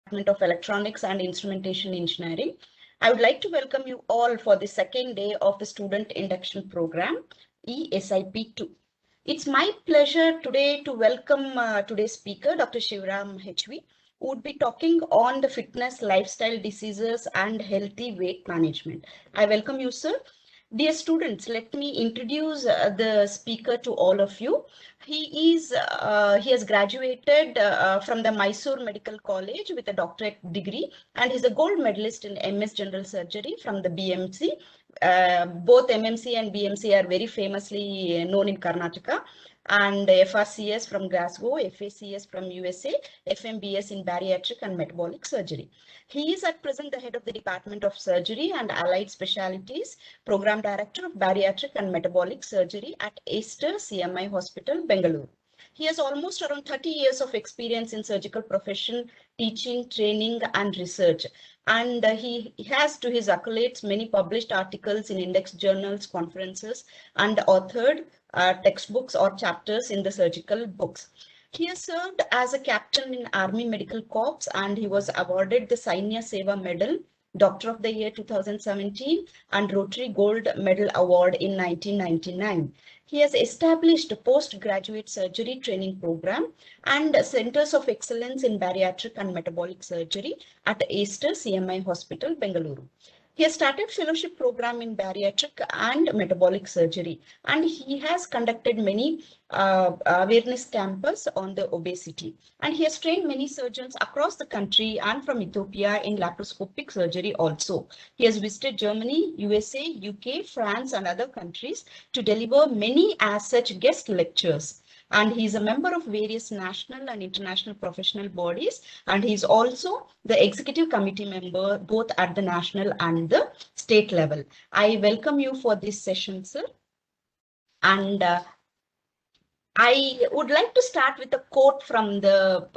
Department of Electronics and Instrumentation Engineering. I would like to welcome you all for the second day of the Student Induction Program, ESIP2. It's my pleasure today to welcome today's speaker, Dr. Shivaram HV, who would be talking on the fitness, lifestyle diseases, and healthy weight management. I welcome you, sir. Dear students, let me introduce the speaker to all of you. He has graduated from the Mysore Medical College with a doctorate degree, and he's a gold medalist in MS General Surgery from the BMC. Both MMC and BMC are very famously known in Karnataka, and FRCS from Glasgow, FACS from USA, FMBS in Bariatric and Metabolic Surgery. He is at present the head of the Department of Surgery and Allied Specialties, Program Director of Bariatric and Metabolic Surgery at Aster CMI Hospital, Bengaluru. He has almost around 30 years of experience in surgical profession, teaching, training, and research. And he has to his accolades many published articles in index journals, conferences, and authored textbooks or chapters in the surgical books. He has served as a captain in Army Medical Corps, and he was awarded the Sainya Seva Medal, Doctor of the Year 2017, and Rotary Gold Medal Award in 1999. He has established a postgraduate surgery training program and centers of excellence in bariatric and metabolic surgery at Aster CMI Hospital, Bengaluru. He has started fellowship program in bariatric and metabolic surgery, and he has conducted many awareness campus on the obesity. And he has trained many surgeons across the country and from Ethiopia in laparoscopic surgery also. He has visited Germany, USA, UK, France, and other countries to deliver many as such guest lectures. And he is a member of various national and international professional bodies, and he is also the executive committee member both at the national and the state level. I welcome you for this session, sir. And I would like to start with a quote from the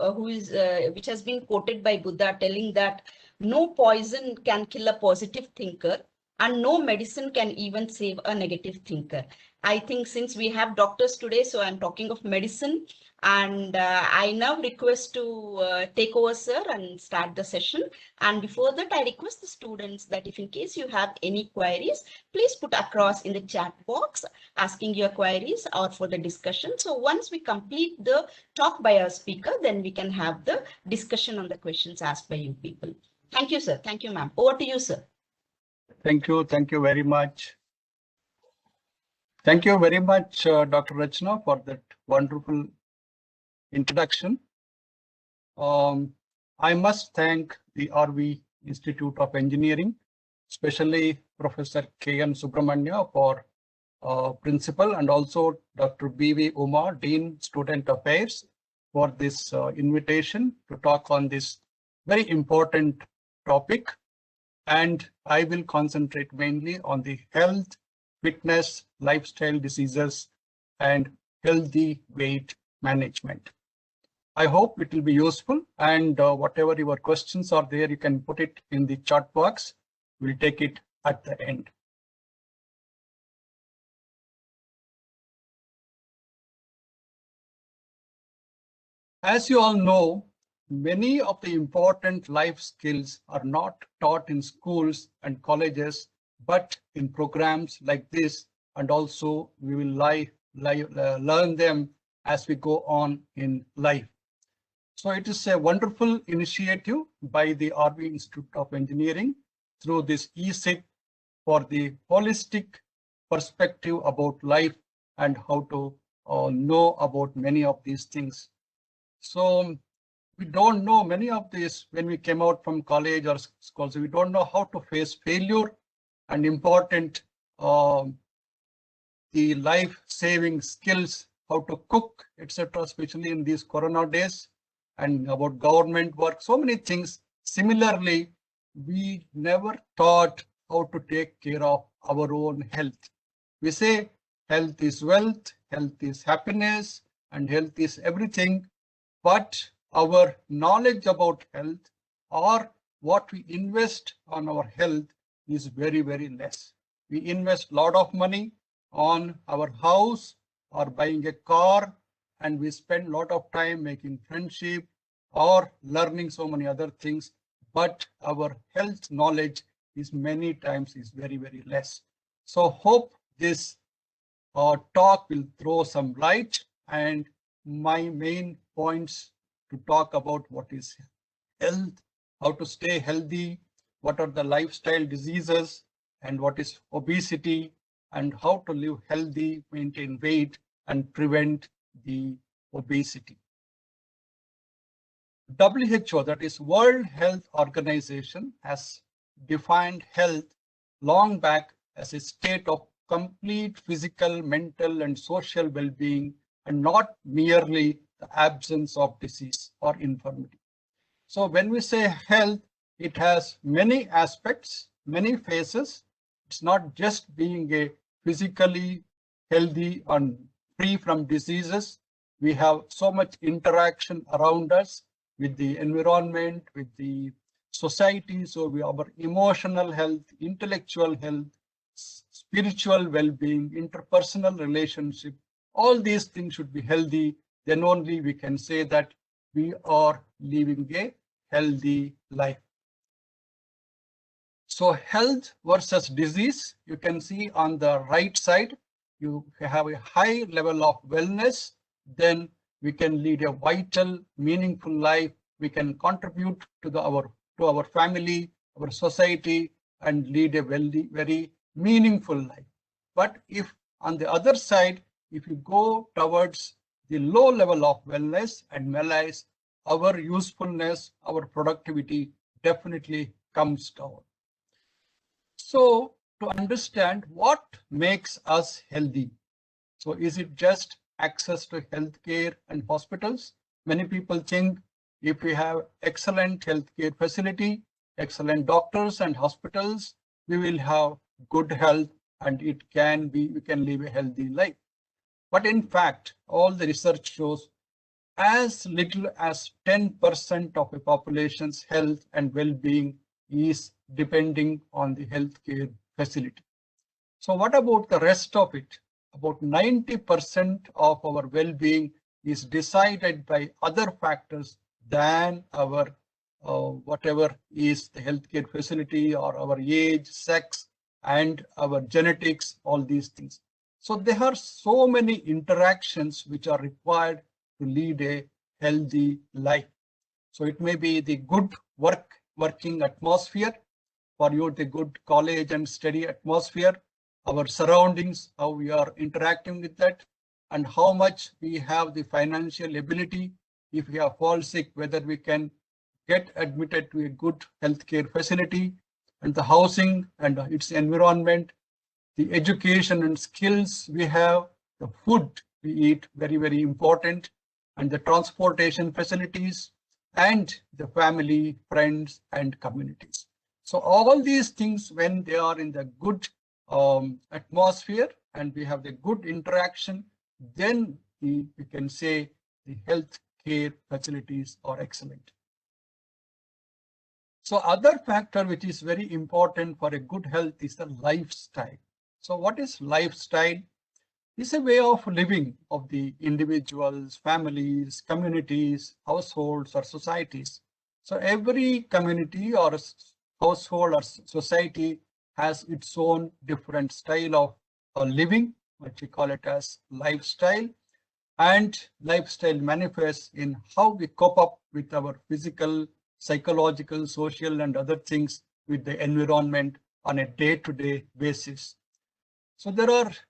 which has been quoted by Buddha, telling that no poison can kill a positive thinker, and no medicine can even save a negative thinker. I think since we have doctors today, so I'm talking of medicine, and I now request to take over, sir, and start the session. And before that, I request the students that if in case you have any queries, please put across in the chat box asking your queries or for the discussion. So once we complete the talk by our speaker, then we can have the discussion on the questions asked by you people. Thank you, sir. Thank you, ma'am. Over to you, sir. Thank you. Thank you very much. Thank you very much, Dr. Rachna, for that wonderful introduction. I must thank the RV Institute of Engineering, especially Professor K.N. Subramanya for principal, and also Dr. B.V. Uma, Dean Student Affairs, for this invitation to talk on this very important topic. And I will concentrate mainly on the health, fitness, lifestyle diseases, and healthy weight management. I hope it will be useful, and whatever your questions are there, you can put it in the chat box. We'll take it at the end. As you all know, many of the important life skills are not taught in schools and colleges, but in programs like this, and also we will learn them as we go on in life. So it is a wonderful initiative by the RV Institute of Engineering through this ESIP for the holistic perspective about life and how to know about many of these things. So we don't know many of these when we came out from college or school. So we don't know how to face failure and important the life-saving skills, how to cook, etc., especially in these corona days, and about government work, so many things. Similarly, we never taught how to take care of our own health. We say health is wealth, health is happiness, and health is everything, but our knowledge about health or what we invest on our health is very, very less. We invest a lot of money on our house or buying a car, and we spend a lot of time making friendship or learning so many other things, but our health knowledge is many times is very, very less. So hope this talk will throw some light, and my main points to talk about what is health, how to stay healthy, what are the lifestyle diseases, and what is obesity, and how to live healthy, maintain weight, and prevent the obesity. WHO, that is World Health Organization, has defined health long back as a state of complete physical, mental, and social well-being, and not merely the absence of disease or infirmity. So when we say health, it has many aspects, many phases. It's not just being a physically healthy and free from diseases. We have so much interaction around us with the environment, with the society. So we have our emotional health, intellectual health, spiritual well-being, interpersonal relationship. All these things should be healthy. Then only we can say that we are living a healthy life. So health versus disease, you can see on the right side, you have a high level of wellness, then we can lead a vital, meaningful life. We can contribute to our family, our society, and lead a very meaningful life. But if on the other side, if you go towards the low level of wellness and malaise, our usefulness, our productivity definitely comes down. So to understand what makes us healthy, so is it just access to healthcare and hospitals? Many people think if we have excellent healthcare facility, excellent doctors and hospitals, we will have good health and we can live a healthy life. But in fact, all the research shows as little as 10% of a population's health and well-being is depending on the healthcare facility. So what about the rest of it? About 90% of our well-being is decided by other factors than our whatever is the healthcare facility or our age, sex, and our genetics, all these things. So there are so many interactions which are required to lead a healthy life. So it may be the good working atmosphere, for you the good college and study atmosphere, our surroundings, how we are interacting with that, and how much we have the financial ability. If we are fall sick, whether we can get admitted to a good healthcare facility, and the housing and its environment, the education and skills we have, the food we eat, very important, and the transportation facilities, and the family, friends, and communities. So all these things, when they are in the good atmosphere and we have the good interaction, then we can say the health care facilities are excellent. So other factor which is very important for a good health is the lifestyle. So what is lifestyle? It's a way of living of the individuals, families, communities, households, or societies. So every community or household or society has its own different style of living, what we call it as lifestyle. And lifestyle manifests in how we cope up with our physical, psychological, social, and other things with the environment on a day-to-day basis. So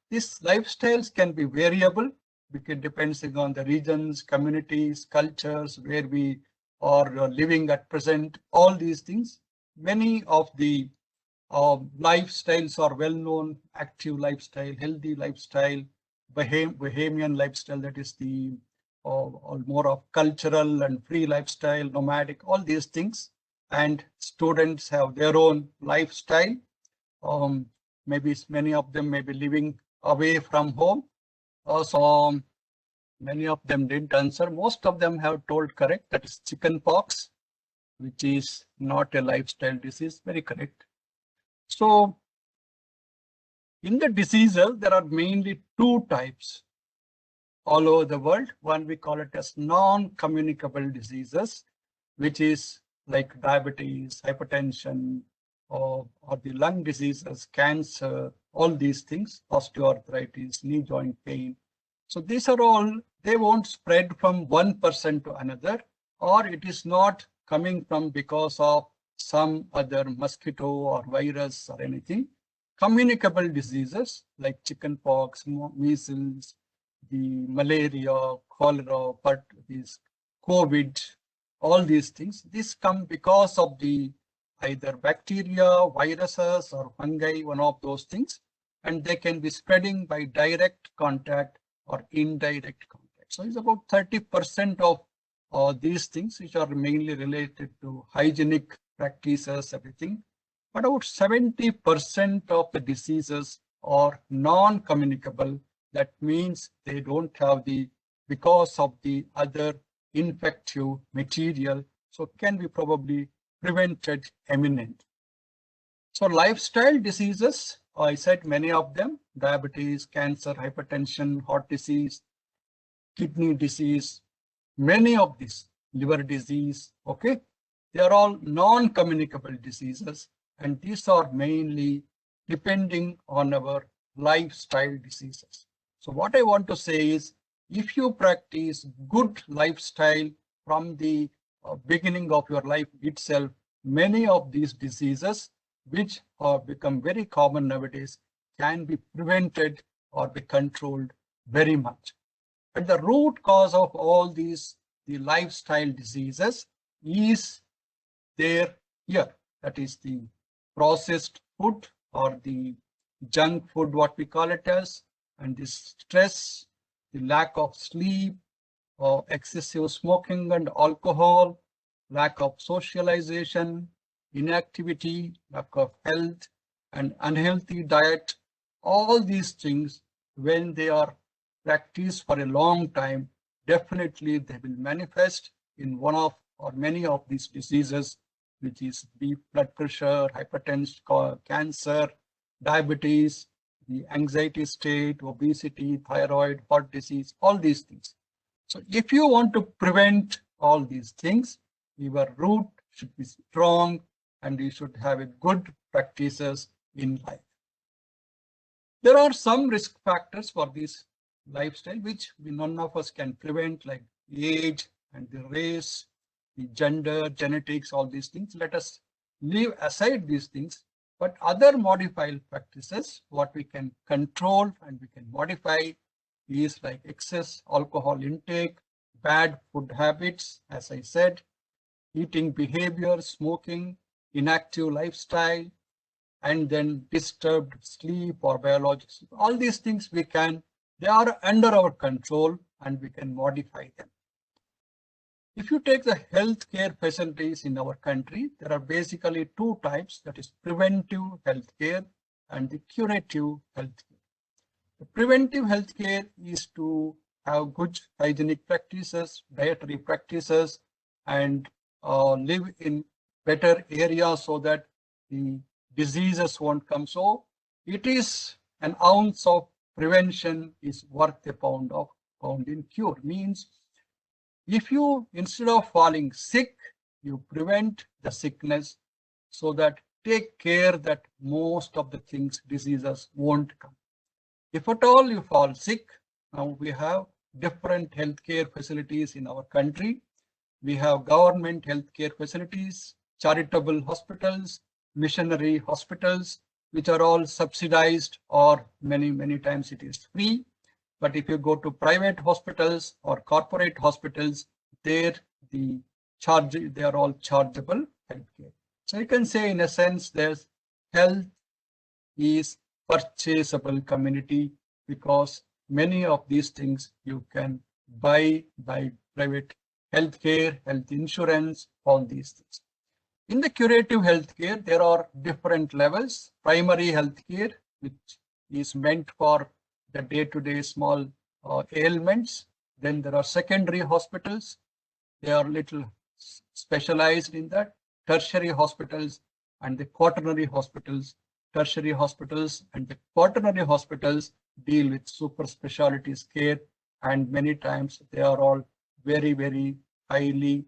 these lifestyles can be variable because depending on the regions, communities, cultures, where we are living at present, all these things. Many of the lifestyles are well known: active lifestyle, healthy lifestyle, bohemian lifestyle, that is the more of cultural and free lifestyle, nomadic, all these things. And students have their own lifestyle. Maybe many of them may be living away from home. Also, many of them didn't answer. Most of them have told correct, that is chicken pox, which is not a lifestyle disease. Very correct. So in the diseases, there are mainly two types all over the world. One, we call it as non-communicable diseases, which is like diabetes, hypertension, or the lung diseases, cancer, all these things, osteoarthritis, knee joint pain. So these are all, they won't spread from one person to another, or it is not coming from because of some other mosquito or virus or anything. Communicable diseases like chickenpox, measles, the malaria, cholera, but these COVID, all these things, these come because of the either bacteria, viruses, or fungi, one of those things, and they can be spreading by direct contact or indirect contact. So it's about 30% of these things, which are mainly related to hygienic practices, everything. But about 70% of the diseases are non-communicable. That means they don't have the, because of the other infective material, so can be probably prevented imminent. So lifestyle diseases, I said many of them: diabetes, cancer, hypertension, heart disease, kidney disease, many of these, liver disease, okay? They are all non-communicable diseases, and these are mainly depending on our lifestyle diseases. So what I want to say is, if you practice good lifestyle from the beginning of your life itself, many of these diseases, which have become very common nowadays, can be prevented or be controlled very much. And the root cause of all these, the lifestyle diseases, is there here. That is the processed food or the junk food, what we call it as, and the stress, the lack of sleep, or excessive smoking and alcohol, lack of socialization, inactivity, lack of health, and unhealthy diet. All these things, when they are practiced for a long time, definitely they will manifest in one of or many of these diseases, which is the blood pressure, hypertension, cancer, diabetes, the anxiety state, obesity, thyroid, heart disease, all these things. So if you want to prevent all these things, your root should be strong and you should have a good practices in life. There are some risk factors for this lifestyle, which none of us can prevent, like age and the race, the gender, genetics, all these things. Let us leave aside these things. But other modified practices, what we can control and we can modify, is like excess alcohol intake, bad food habits, as I said, eating behavior, smoking, inactive lifestyle, and then disturbed sleep or biological. All these things we can, they are under our control and we can modify them. If you take the healthcare facilities in our country, there are basically two types, that is preventive healthcare and the curative healthcare. The preventive healthcare is to have good hygienic practices, dietary practices, and live in better areas so that the diseases won't come. So it is an ounce of prevention is worth a pound in cure. Means if you, instead of falling sick, you prevent the sickness, so that take care that most of the things, diseases won't come. If at all you fall sick, now we have different healthcare facilities in our country. We have government healthcare facilities, charitable hospitals, missionary hospitals, which are all subsidized, or many times it is free. But if you go to private hospitals or corporate hospitals, there they are all chargeable healthcare. So you can say, in a sense, there's health is purchasable community, because many of these things you can buy by private healthcare, health insurance, all these things. In the curative healthcare, there are different levels. Primary healthcare, which is meant for the day-to-day small ailments. Then there are secondary hospitals. They are little specialized in that. Tertiary hospitals and the quaternary hospitals. Tertiary hospitals and the quaternary hospitals deal with super specialties care, and many times they are all very highly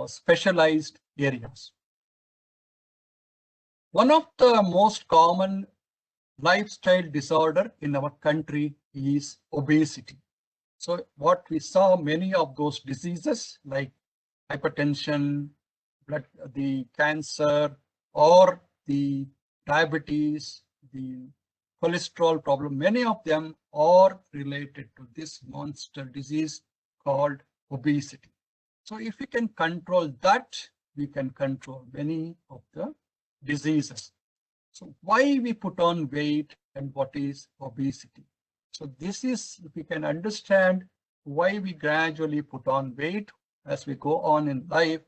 specialized areas. One of the most common lifestyle disorder in our country is obesity. So what we saw, many of those diseases like hypertension, the cancer, or the diabetes, the cholesterol problem, many of them are related to this monster disease called obesity. So if we can control that, we can control many of the diseases. So why we put on weight and what is obesity? So this is, if we can understand why we gradually put on weight as we go on in life,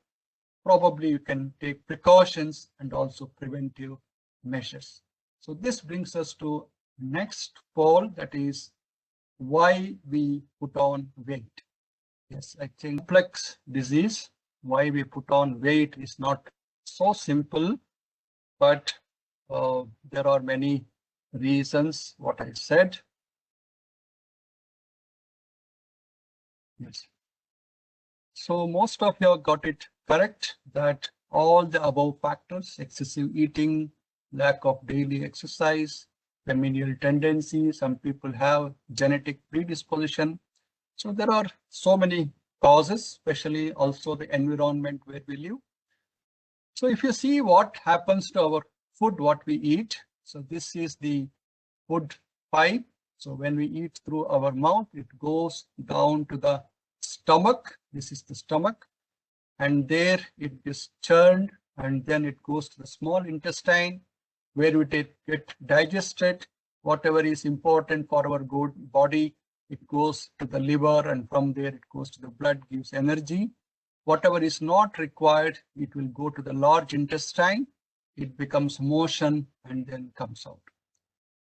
probably you can take precautions and also preventive measures. So this brings us to next poll, that is why we put on weight. Yes, I think complex disease, why we put on weight is not so simple, but there are many reasons, what I said. Yes. So most of you have got it correct, that all the above factors, excessive eating, lack of daily exercise, familial tendency, some people have genetic predisposition. So there are so many causes, especially also the environment where we live. So if you see what happens to our food, what we eat, so this is the food pipe. So when we eat through our mouth, it goes down to the stomach. This is the stomach, and there it is churned, and then it goes to the small intestine, where it get digested. Whatever is important for our good body, it goes to the liver, and from there it goes to the blood, gives energy. Whatever is not required, it will go to the large intestine. It becomes motion and then comes out.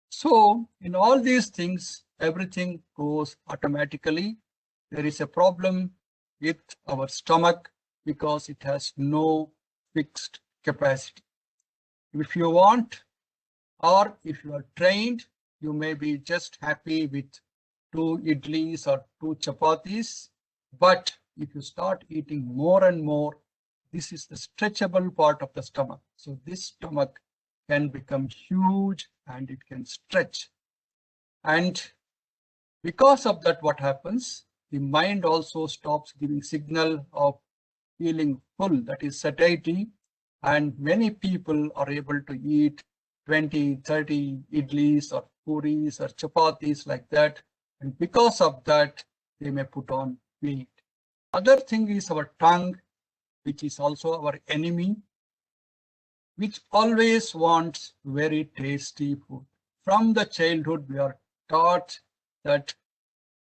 So in all these things, everything goes automatically. There is a problem with our stomach because it has no fixed capacity. If you want, or if you are trained, you may be just happy with 2 idlis or 2 chapatis. But if you start eating more and more, this is the stretchable part of the stomach. So this stomach can become huge and it can stretch. And because of that, what happens? The mind also stops giving signal of feeling full, that is satiety. And many people are able to eat 20, 30 idlis or puris or chapatis like that. And because of that, they may put on weight. Other thing is our tongue, which is also our enemy, which always wants very tasty food. From the childhood, we are taught that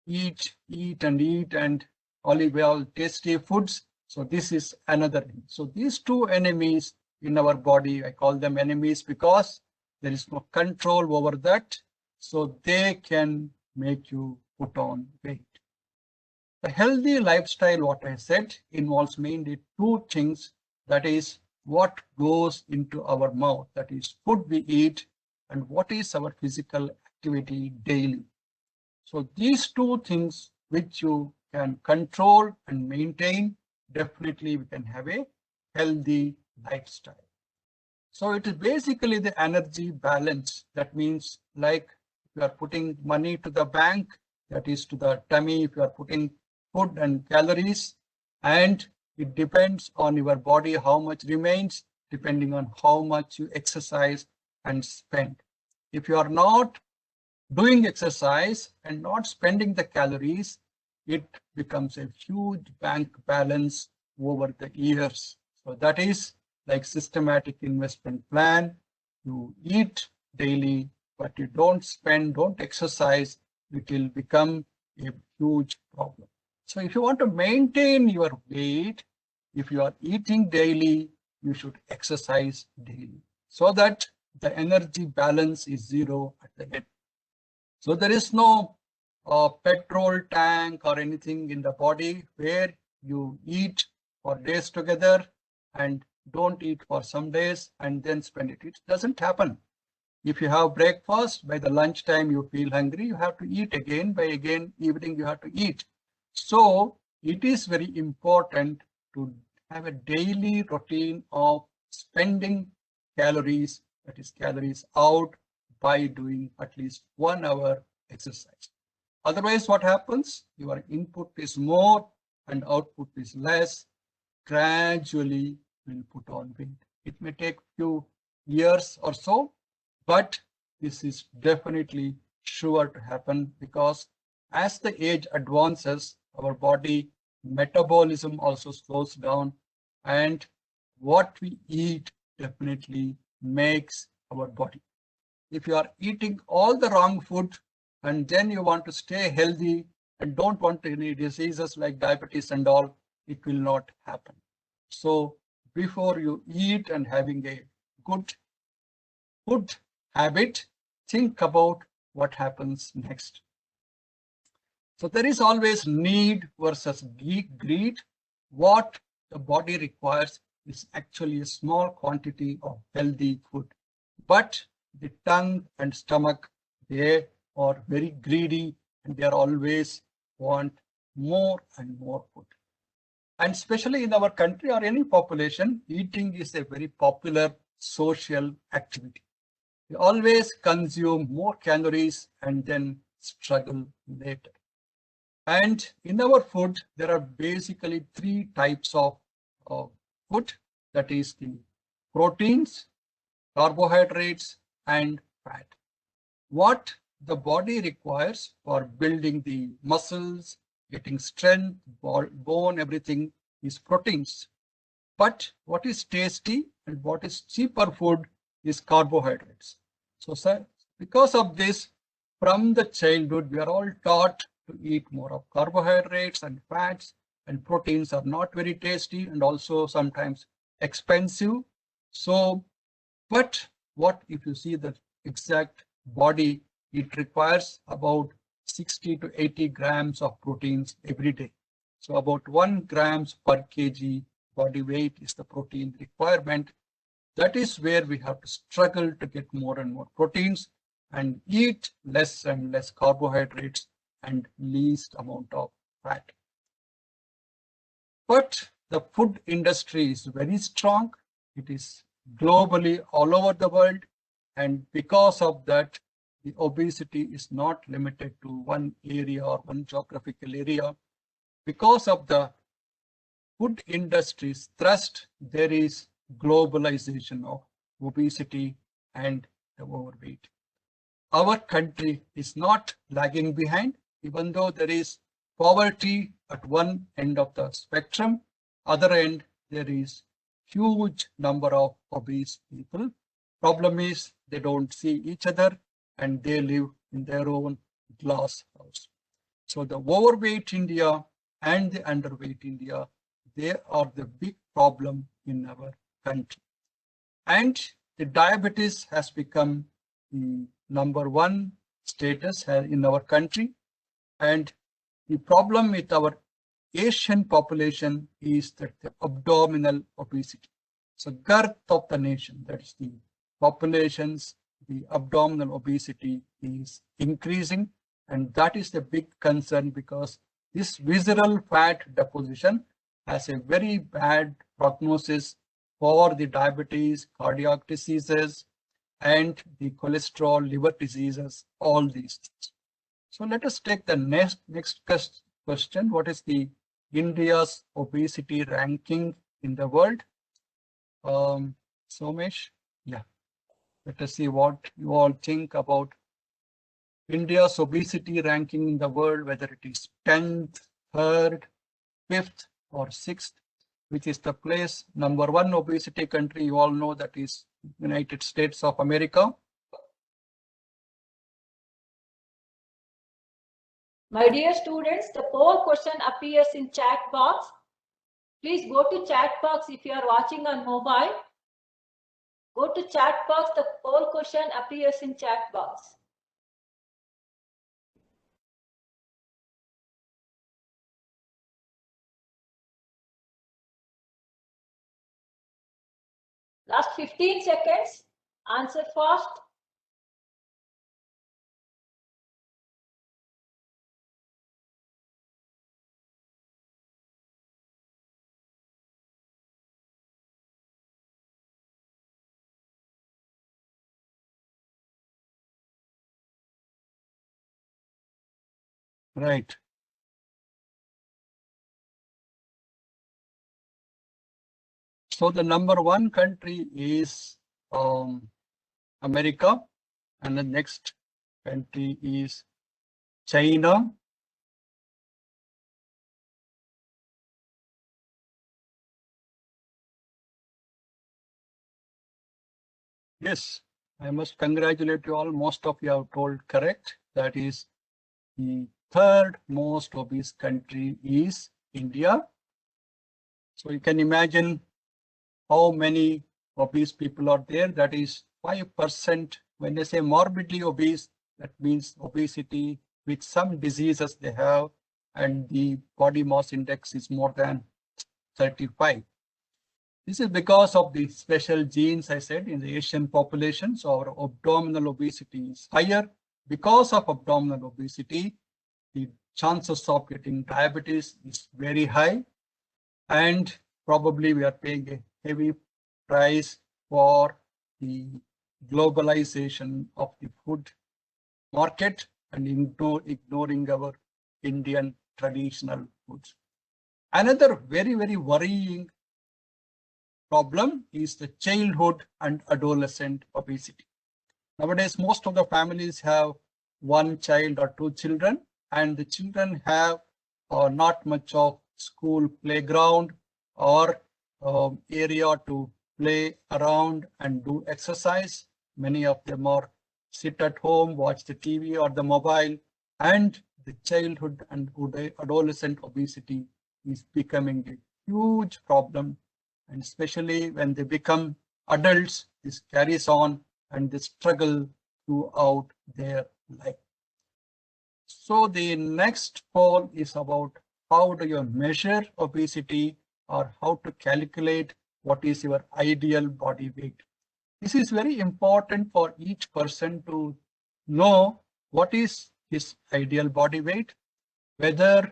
eat and olive oil, tasty foods. So this is another thing. So these two enemies in our body, I call them enemies because there is no control over that. So they can make you put on weight. The healthy lifestyle, what I said, involves mainly 2 things. That is what goes into our mouth, that is food we eat, and what is our physical activity daily. So these 2 things which you can control and maintain, definitely we can have a healthy lifestyle. So it is basically the energy balance. That means like if you are putting money to the bank, that is to the tummy, if you are putting food and calories, and it depends on your body how much remains, depending on how much you exercise and spend. If you are not doing exercise and not spending the calories, it becomes a huge bank balance over the years. So that is like systematic investment plan. You eat daily, but you don't spend, don't exercise, it will become a huge problem. So if you want to maintain your weight, if you are eating daily, you should exercise daily so that the energy balance is 0 at the end. So there is no petrol tank or anything in the body where you eat for days together and don't eat for some days and then spend it. It doesn't happen. If you have breakfast, by the lunchtime you feel hungry, you have to eat again. By again evening you have to eat. So it is very important to have a daily routine of spending calories, that is calories out, by doing at least 1 hour exercise. Otherwise, what happens? Your input is more and output is less. Gradually will put on weight. It may take few years or so, but this is definitely sure to happen because as the age advances, our body metabolism also slows down, and what we eat definitely makes our body. If you are eating all the wrong food and then you want to stay healthy and don't want any diseases like diabetes and all, it will not happen. So before you eat and having a good food habit, think about what happens next. So there is always need versus greed. What the body requires is actually a small quantity of healthy food. But the tongue and stomach, they are very greedy and they are always want more and more food. And especially in our country or any population, eating is a very popular social activity. We always consume more calories and then struggle later. And in our food, there are basically three types of food. That is the proteins, carbohydrates, and fat. What the body requires for building the muscles, getting strength, bone, everything is proteins. But what is tasty and what is cheaper food is carbohydrates. So, sir, because of this, from the childhood, we are all taught to eat more of carbohydrates and fats, and proteins are not very tasty and also sometimes expensive. So, but what if you see the exact body, it requires about 60 to 80 grams of proteins every day. So about 1 grams per kg body weight is the protein requirement. That is where we have to struggle to get more and more proteins and eat less and less carbohydrates and least amount of fat. But the food industry is very strong. It is globally all over the world. And because of that, the obesity is not limited to one area or one geographical area. Because of the food industry's thrust, there is globalization of obesity and the overweight. Our country is not lagging behind, even though there is poverty at one end of the spectrum. Other end, there is huge number of obese people. Problem is they don't see each other and they live in their own glass house. So the overweight India and the underweight India, they are the big problem in our country. And the diabetes has become the number one status in our country. And the problem with our Asian population is that the abdominal obesity. So girth of the nation, that is the populations, the abdominal obesity is increasing. And that is the big concern because this visceral fat deposition has a very bad prognosis for the diabetes, cardiac diseases, and the cholesterol, liver diseases, all these things. So let us take the next question. What is the India's obesity ranking in the world? Somesh, yeah. Let us see what you all think about India's obesity ranking in the world, whether it is 10th, 3rd, 5th, or 6th, which is the place number one obesity country. You all know that is United States of America. My dear students, the poll question appears in chat box. Please go to chat box if you are watching on mobile. Go to chat box, the poll question appears in chat box. Last 15 seconds, answer fast. Right. So the number one country is America, and the next country is China. Yes, I must congratulate you all. Most of you have told correct. That is the third most obese country is India. So you can imagine how many obese people are there. That is 5%. When they say morbidly obese, that means obesity with some diseases they have, and the body mass index is more than 35. This is because of the special genes I said in the Asian population. So our abdominal obesity is higher. Because of abdominal obesity, the chances of getting diabetes is very high, and probably we are paying a heavy price for the globalization of the food market and ignoring our Indian traditional foods. Another very, very worrying problem is the childhood and adolescent obesity. Nowadays, most of the families have one child or two children, and the children have not much of school playground or area to play around and do exercise. Many of them are sit at home, watch the TV or the mobile, and the childhood and adolescent obesity is becoming a huge problem. And especially when they become adults, this carries on and they struggle throughout their life. So the next poll is about how do you measure obesity or how to calculate what is your ideal body weight. This is very important for each person to know what is his ideal body weight, whether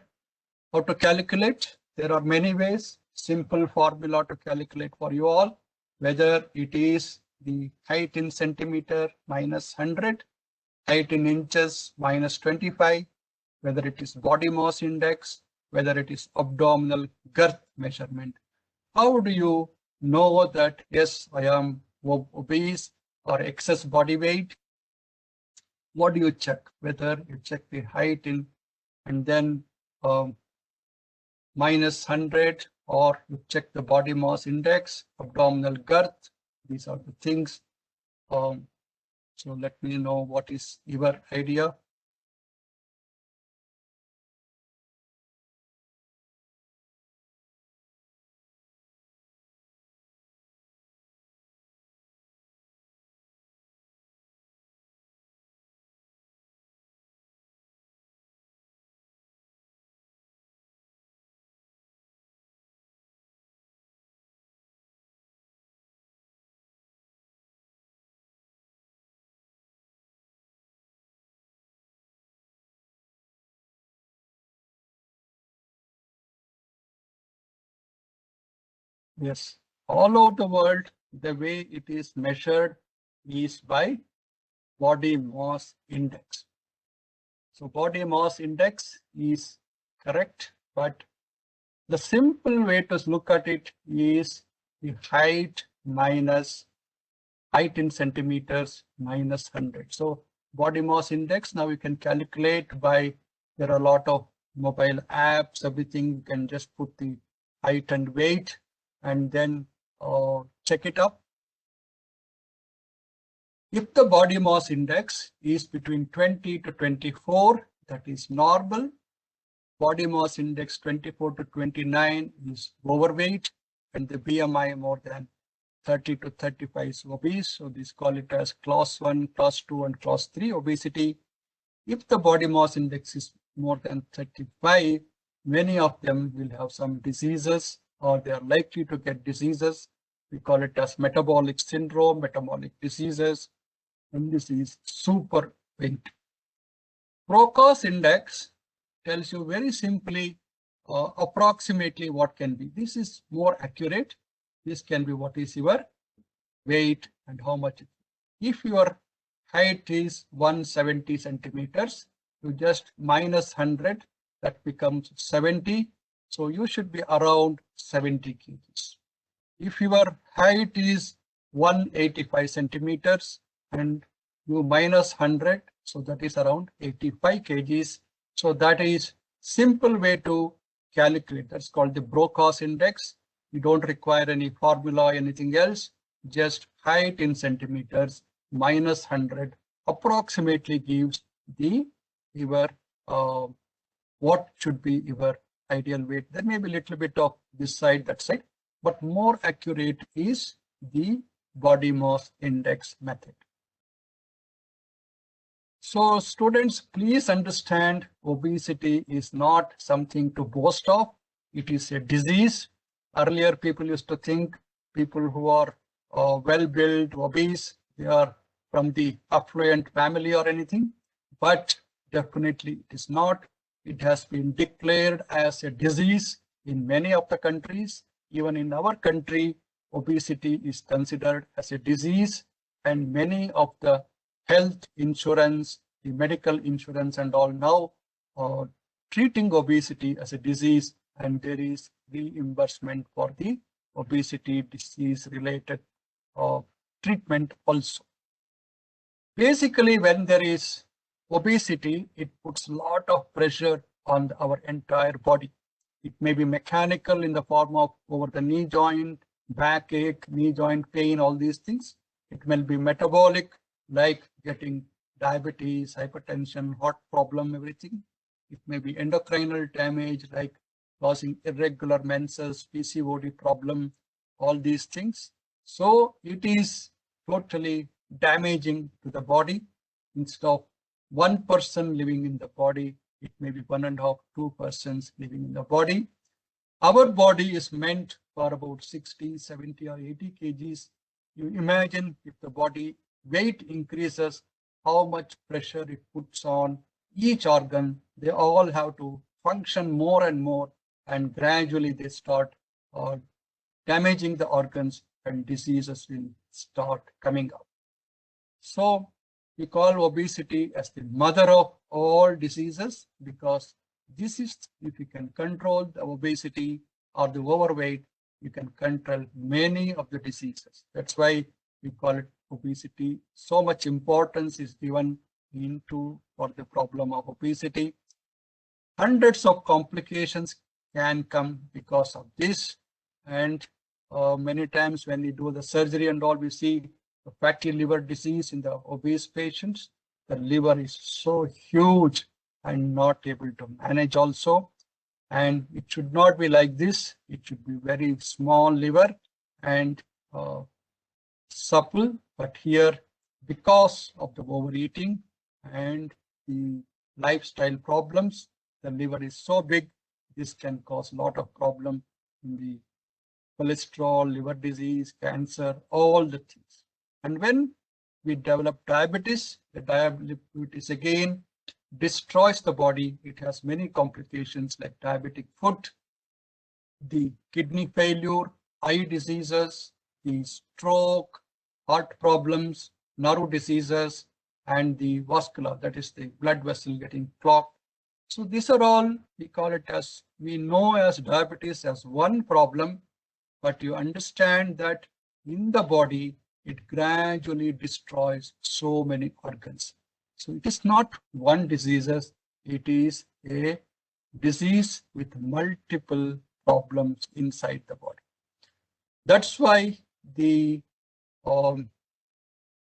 how to calculate. There are many ways, simple formula to calculate for you all, whether it is the height in centimeter minus 100, height in inches minus 25, whether it is body mass index, whether it is abdominal girth measurement. How do you know that, yes, I am obese or excess body weight? What do you check? Whether you check the height in and then minus 100, or you check the body mass index, abdominal girth. These are the things. So let me know what is your idea. Yes, all over the world, the way it is measured is by body mass index. So body mass index is correct, but the simple way to look at it is the height minus height in centimeters minus 100. So body mass index, now you can calculate by, there are a lot of mobile apps, everything. You can just put the height and weight and then check it up. If the body mass index is between 20 to 24, that is normal. Body mass index 24 to 29 is overweight, and the BMI more than 30 to 35 is obese. So this call it as class 1, class 2, and class 3 obesity. If the body mass index is more than 35, many of them will have some diseases, or they are likely to get diseases. We call it as metabolic syndrome, metabolic diseases, and this is super weight. Procos index tells you very simply approximately what can be. This is more accurate. This can be what is your weight and how much. If your height is 170 centimeters, you just minus 100, that becomes 70. So you should be around 70 kgs. If your height is 185 centimeters and you minus 100, so that is around 85 kgs. So that is simple way to calculate. That's called the Broca's index. You don't require any formula or anything else. Just height in centimeters minus 100 approximately gives the your what should be your ideal weight. There may be a little bit of this side, that side, but more accurate is the body mass index method. So students, please understand, obesity is not something to boast of. It is a disease. Earlier, people used to think people who are well-built, obese, they are from the affluent family or anything, but definitely it is not. It has been declared as a disease in many of the countries. Even in our country, obesity is considered as a disease, and many of the health insurance, the medical insurance and all now treating obesity as a disease, and there is reimbursement for the obesity disease related treatment also. Basically, when there is obesity, it puts a lot of pressure on our entire body. It may be mechanical in the form of over the knee joint, backache, knee joint pain, all these things. It may be metabolic, like getting diabetes, hypertension, heart problem, everything. It may be endocrinal damage, like causing irregular menses, PCOD problem, all these things. So it is totally damaging to the body. Instead of one person living in the body, it may be 1.5, 2 persons living in the body. Our body is meant for about 60, 70 or 80 kgs. You imagine if the body weight increases, how much pressure it puts on each organ. They all have to function more and more, and gradually they start damaging the organs and diseases will start coming up. So we call obesity as the mother of all diseases, because this is, if you can control the obesity or the overweight, you can control many of the diseases. That's why we call it obesity. So much importance is given into for the problem of obesity. Hundreds of complications can come because of this, and many times when we do the surgery and all, we see the fatty liver disease in the obese patients. The liver is so huge and not able to manage also, and it should not be like this. It should be very small liver and supple, but here, because of the overeating and the lifestyle problems, the liver is so big, this can cause a lot of problem in the cholesterol, liver disease, cancer, all the things. And when we develop diabetes, the diabetes again destroys the body. It has many complications like diabetic foot, the kidney failure, eye diseases, the stroke, heart problems, nerve diseases, and the vascular, that is the blood vessel getting clogged. So these are all, we call it as, we know as diabetes as one problem, but you understand that in the body, it gradually destroys so many organs. So it is not one disease, it is a disease with multiple problems inside the body. That's why the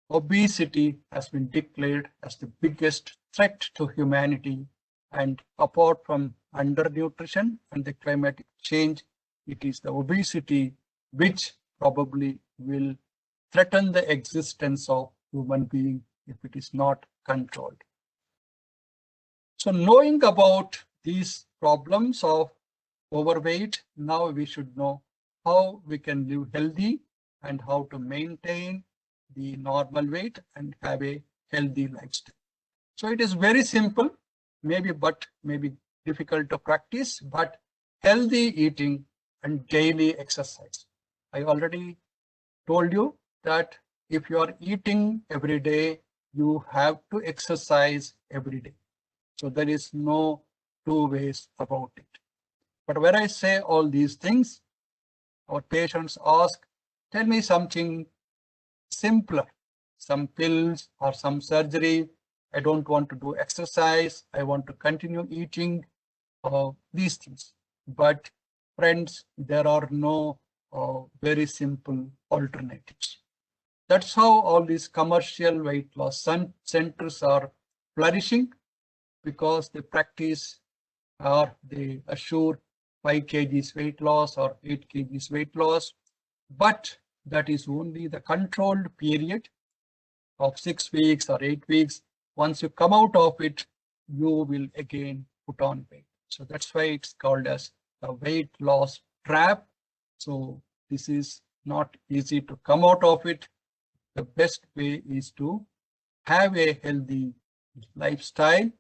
obesity has been declared as the biggest threat to humanity. And apart from undernutrition and the climatic change, it is the obesity which probably will threaten the existence of human being if it is not controlled. So knowing about these problems of overweight, now we should know how we can live healthy and how to maintain the normal weight and have a healthy lifestyle. So it is very simple, maybe difficult to practice, but healthy eating and daily exercise. I already told you that if you are eating every day, you have to exercise every day. So there is no two ways about it. But when I say all these things, our patients ask, tell me something simpler, some pills or some surgery. I don't want to do exercise. I want to continue eating these things. But friends, there are no very simple alternatives. That's how all these commercial weight loss centers are flourishing, because they practice or they assure 5 kgs weight loss or 8 kgs weight loss. But that is only the controlled period of 6 weeks or 8 weeks. Once you come out of it, you will again put on weight. So that's why it's called as a weight loss trap. So this is not easy to come out of it. The best way is to have a healthy lifestyle.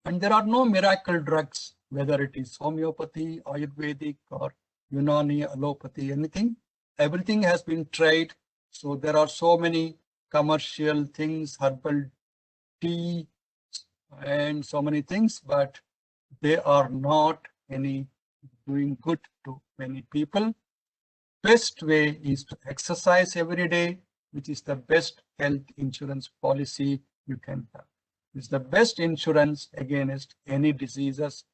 And there are no miracle drugs, whether it is homeopathy, Ayurvedic, or Unani, allopathy, anything. Everything has been tried. So there are so many commercial things, herbal tea, and so many things, but they are not any doing good to many people. Best way is to exercise every day, which is the best health insurance policy you can have. It's the best insurance against any diseases.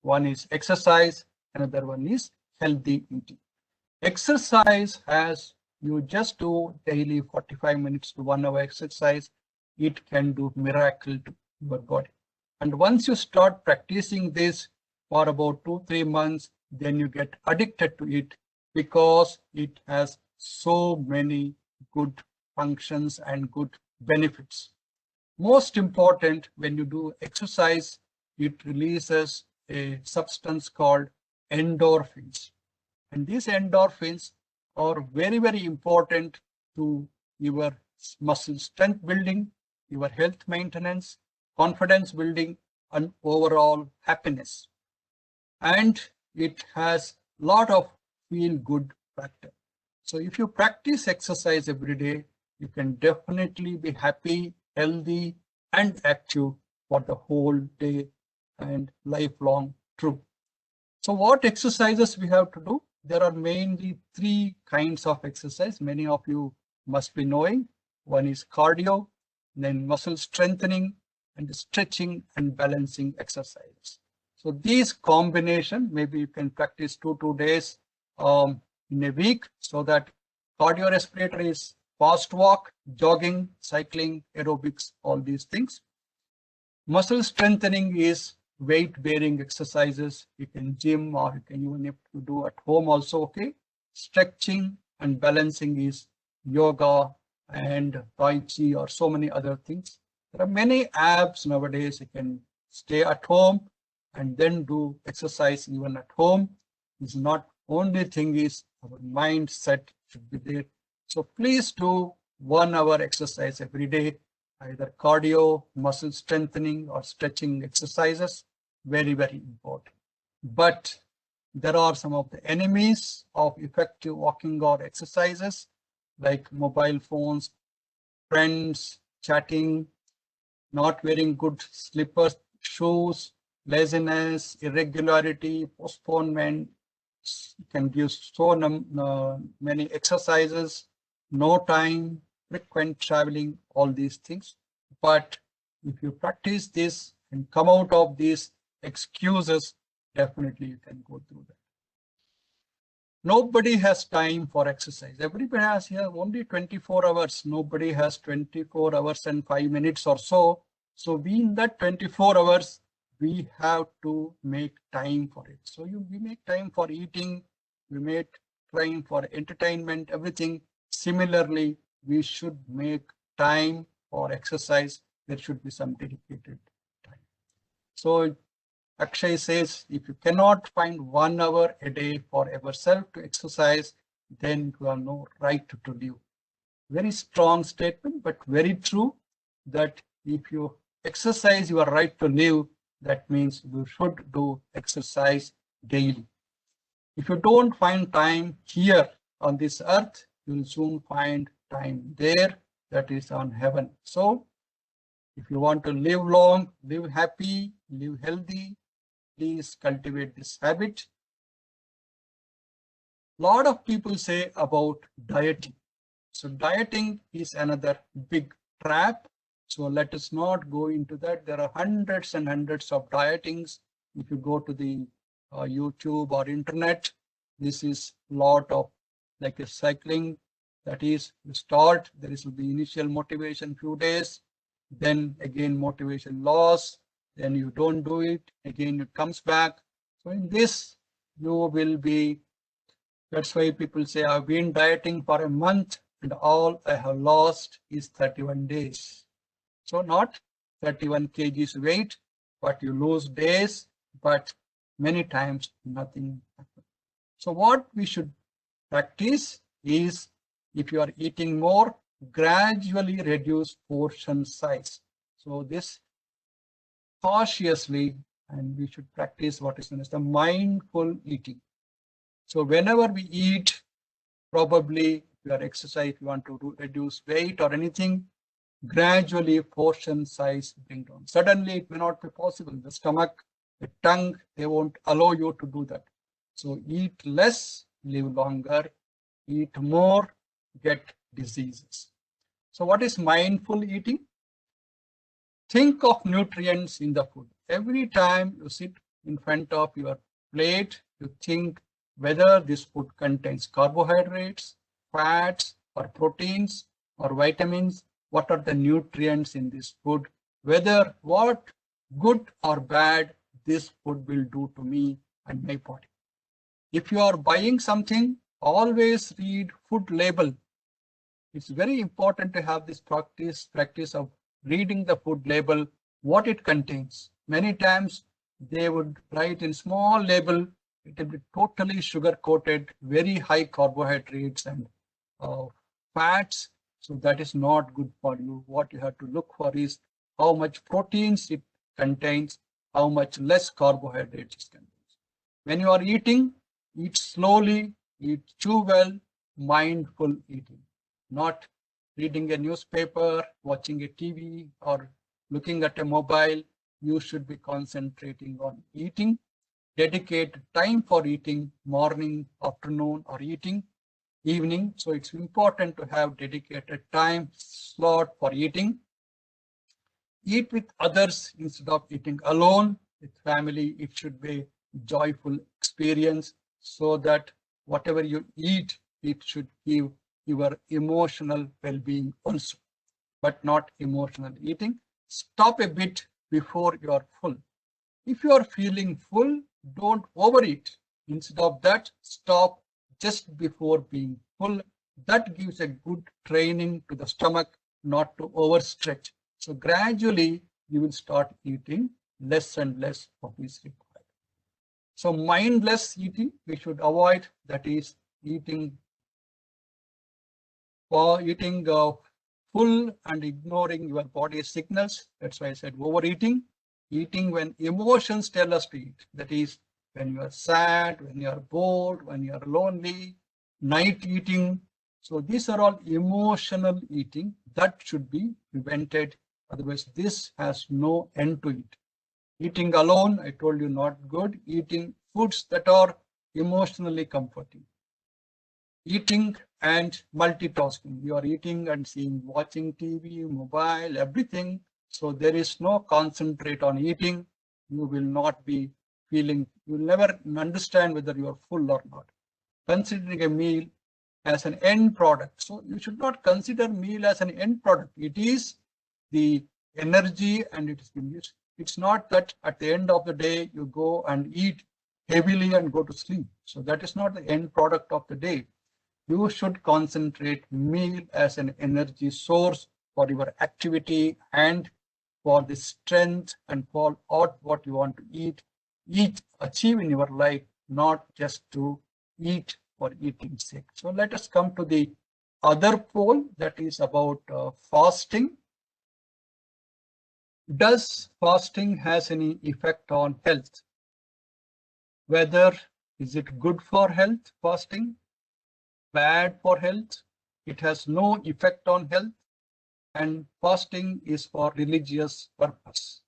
One is exercise, another one is healthy eating. Exercise, as you just do daily 45 minutes to 1 hour exercise, it can do miracle to your body. And once you start practicing this for about 2-3 months, then you get addicted to it, because it has so many good functions and good benefits. Most important, when you do exercise, it releases a substance called endorphins. And these endorphins are very, very important to your muscle strength building, your health maintenance, confidence building, and overall happiness. And it has a lot of feel good factor. So if you practice exercise every day, you can definitely be happy, healthy, and active for the whole day and lifelong true. So what exercises we have to do? There are mainly 3 kinds of exercise. Many of you must be knowing. One is cardio, then muscle strengthening, and stretching and balancing exercises. So these combination, maybe you can practice 2 days in a week, so that cardiorespiratory is fast walk, jogging, cycling, aerobics, all these things. Muscle strengthening is weight bearing exercises. You can gym, or you can even if you do at home also okay. Stretching and balancing is yoga and tai chi, or so many other things. There are many apps nowadays. You can stay at home and then do exercise even at home. It's not only thing is our mindset should be there. So please do 1 hour exercise every day, either cardio, muscle strengthening, or stretching exercises. Very, very important. But there are some of the enemies of effective walking or exercises, like mobile phones, friends, chatting, not wearing good slippers, shoes, laziness, irregularity, postponement. You can give so many exercises, no time, frequent traveling, all these things. But if you practice this and come out of these excuses, definitely you can go through that. Nobody has time for exercise. Everybody has here only 24 hours. Nobody has 24 hours and 5 minutes or so. So in that 24 hours, we have to make time for it. So we make time for eating, we make time for entertainment, everything. Similarly, we should make time for exercise. There should be some dedicated time. So Akshay says, if you cannot find 1 hour a day for yourself to exercise, then you have no right to live. Very strong statement, but very true, that if you exercise your right to live, that means you should do exercise daily. If you don't find time here on this earth, you will soon find time there, that is on heaven. So If you want to live long, live happy, live healthy, please cultivate this habit. A lot of people say about dieting. So dieting is another big trap. So let us not go into that. There are hundreds and hundreds of dietings. If you go to the YouTube or internet, this is a lot of like a cycling. That is, you start, there is the initial motivation few days, then again motivation loss, then you don't do it, again it comes back. So in this, you will be, that's why people say I've been dieting for a month and all I have lost is 31 days. So not 31 kgs weight, but you lose days, but many times nothing happens. So what we should practice is, if you are eating more, gradually reduce portion size. So this cautiously, and we should practice what is known as the mindful eating. So whenever we eat, probably if you are exercise, if you want to reduce weight or anything, gradually portion size bring down. Suddenly it may not be possible. The stomach, the tongue, they won't allow you to do that. So eat less, live longer, eat more, get diseases. So what is mindful eating? Think of nutrients in the food. Every time you sit in front of your plate, you think whether this food contains carbohydrates, fats, or proteins, or vitamins. What are the nutrients in this food? Whether what good or bad this food will do to me and my body. If you are buying something, always read food label. It's very important to have this practice of reading the food label, what it contains. Many times they would write in small label, it will be totally sugar coated, very high carbohydrates and fats. So that is not good for you. What you have to look for is how much proteins it contains, how much less carbohydrates it contains. When you are eating, eat slowly, eat chew well, mindful eating. Not reading a newspaper, watching a TV, or looking at a mobile. You should be concentrating on eating. Dedicate time for eating, morning, afternoon, or evening. So it's important to have dedicated time slot for eating. Eat with others instead of eating alone. With family, it should be a joyful experience, so that whatever you eat, it should give your emotional well-being also, but not emotional eating. Stop a bit before you are full. If you are feeling full, don't overeat. Instead of that, stop just before being full. That gives a good training to the stomach not to overstretch. So gradually you will start eating less and less of is required. So mindless eating we should avoid, that is eating full and ignoring your body's signals. That's why I said overeating. Eating when emotions tell us to eat. That is when you are sad, when you are bored, when you are lonely, night eating. So these are all emotional eating that should be prevented. Otherwise, this has no end to it. Eating alone, I told you, not good. Eating foods that are emotionally comforting. Eating and multitasking. You are eating and watching TV, mobile, everything. So there is no concentrate on eating. You will not be feeling, you will never understand whether you are full or not. Considering a meal as an end product. So you should not consider meal as an end product. It is the energy and it is being used. It's not that at the end of the day you go and eat heavily and go to sleep. So that is not the end product of the day. You should concentrate meal as an energy source for your activity and for the strength and for what you want to eat, achieve in your life, not just to eat for eating's sake. So let us come to the other pole, that is about fasting. Does fasting has any effect on health? Whether is it good for health, fasting? Bad for health? It has no effect on health. and fasting is for religious purpose.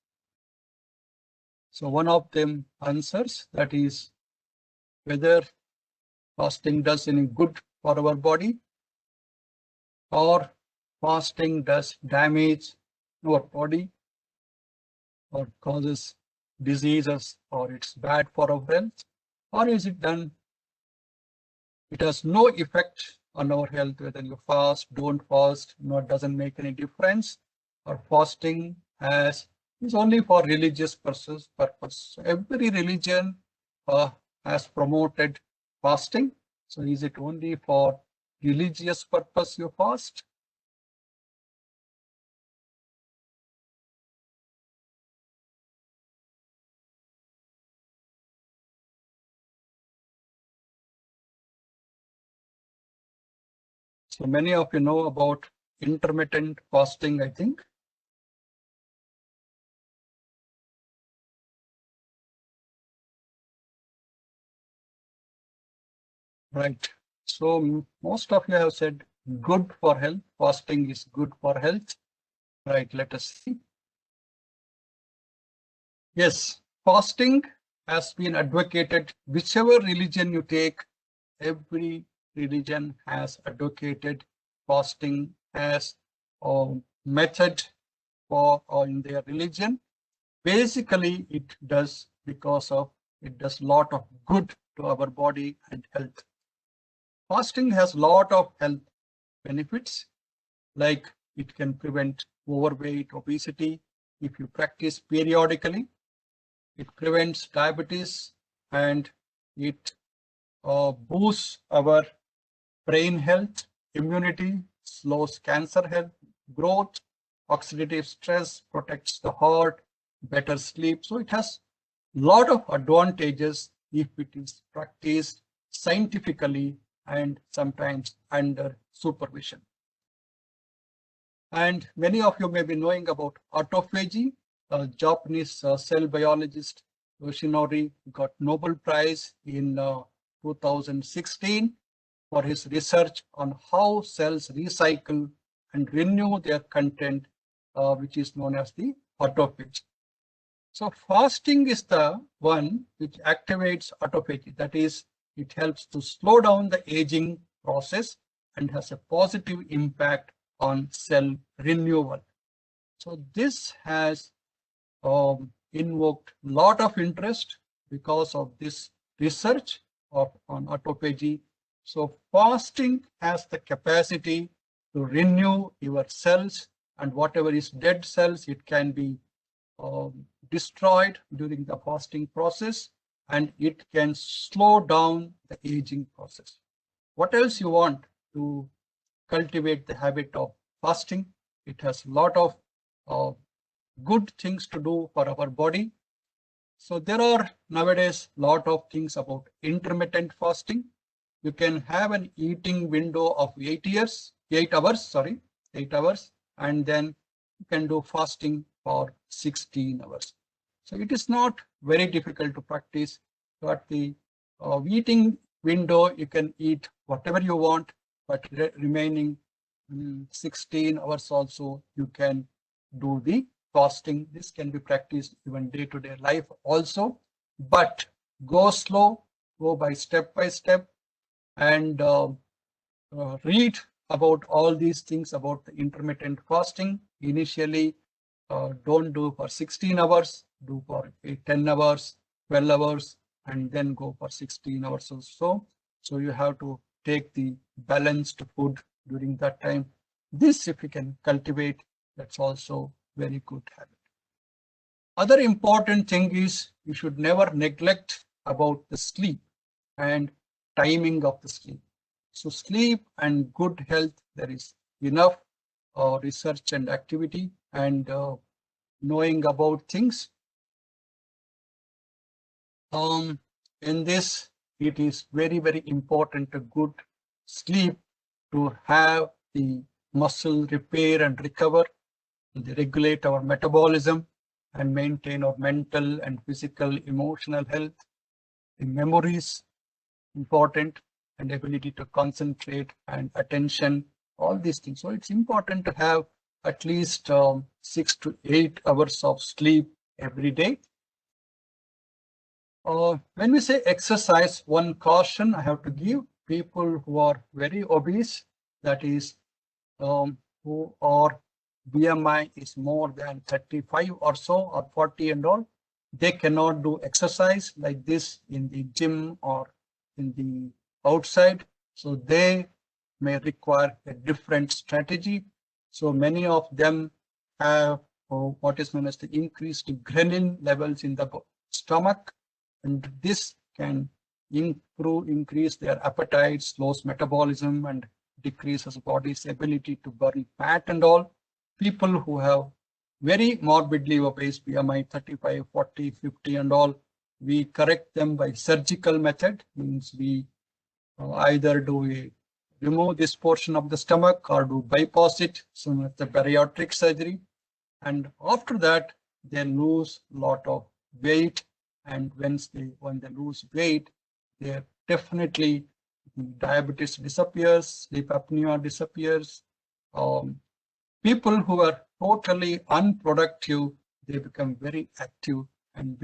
So one of them answers, that is whether fasting does any good for our body or fasting does damage our body or causes diseases or it's bad for our health, or is it done, it has no effect on our health, whether you fast, don't fast, it doesn't make any difference, or fasting is only for religious purpose. So every religion has promoted fasting. So is it only for religious purpose you fast? So many of you know about intermittent fasting, I think. Right. So most of you have said good for health. Fasting is good for health. Right. Let us see. Yes, fasting has been advocated. Whichever religion you take, every religion has advocated fasting as a method for in their religion. Basically, it does because of it does lot of good to our body and health. Fasting has lot of health benefits, like it can prevent overweight, obesity if you practice periodically. It prevents diabetes and it boosts our brain health, immunity, slows cancer health, growth, oxidative stress, protects the heart, better sleep. So it has a lot of advantages if it is practiced scientifically and sometimes under supervision. And many of you may be knowing about autophagy. A Japanese cell biologist Yoshinori got Nobel Prize in 2016 for his research on how cells recycle and renew their content, which is known as the autophagy. So fasting is the one which activates autophagy. That is, it helps to slow down the aging process and has a positive impact on cell renewal. So this has invoked a lot of interest because of this research on autophagy. So fasting has the capacity to renew your cells, and whatever is dead cells, it can be destroyed during the fasting process, and it can slow down the aging process. What else you want to cultivate the habit of fasting? It has a lot of good things to do for our body. So there are nowadays a lot of things about intermittent fasting. You can have an eating window of 8 hours, and then you can do fasting for 16 hours. So it is not very difficult to practice. But the eating window, you can eat whatever you want, but remaining 16 hours also you can do the fasting. This can be practiced even day-to-day life also, but go slow, go by step, and read about all these things about the intermittent fasting. Initially, don't do for 16 hours, do for 10 hours, 12 hours, and then go for 16 hours or so. So you have to take the balanced food during that time. This, if you can cultivate, that's also very good habit. Other important thing is you should never neglect about the sleep and timing of the sleep. So sleep and good health, there is enough research and activity and knowing about things. In this, it is very, very important to good sleep to have the muscle repair and recover, to regulate our metabolism and maintain our mental and physical, emotional health. The memory is important, and ability to concentrate and attention, all these things. So it's important to have at least 6 to 8 hours of sleep every day. When we say exercise, one caution I have to give: people who are very obese, that is, who are BMI is more than 35 or so, or 40 and all, they cannot do exercise like this in the gym or in the outside. So they may require a different strategy. So many of them have what is known as the increased ghrelin levels in the stomach, and this can increase their appetite, slows metabolism, and decreases body's ability to burn fat and all. People who have very morbidly obese, BMI 35, 40, 50 and all, we correct them by surgical method, means we either do a remove this portion of the stomach or do bypass it, so it's the bariatric surgery. And after that, they lose a lot of weight. And when they lose weight, they definitely diabetes disappears, sleep apnea disappears. People who are totally unproductive, they become very active and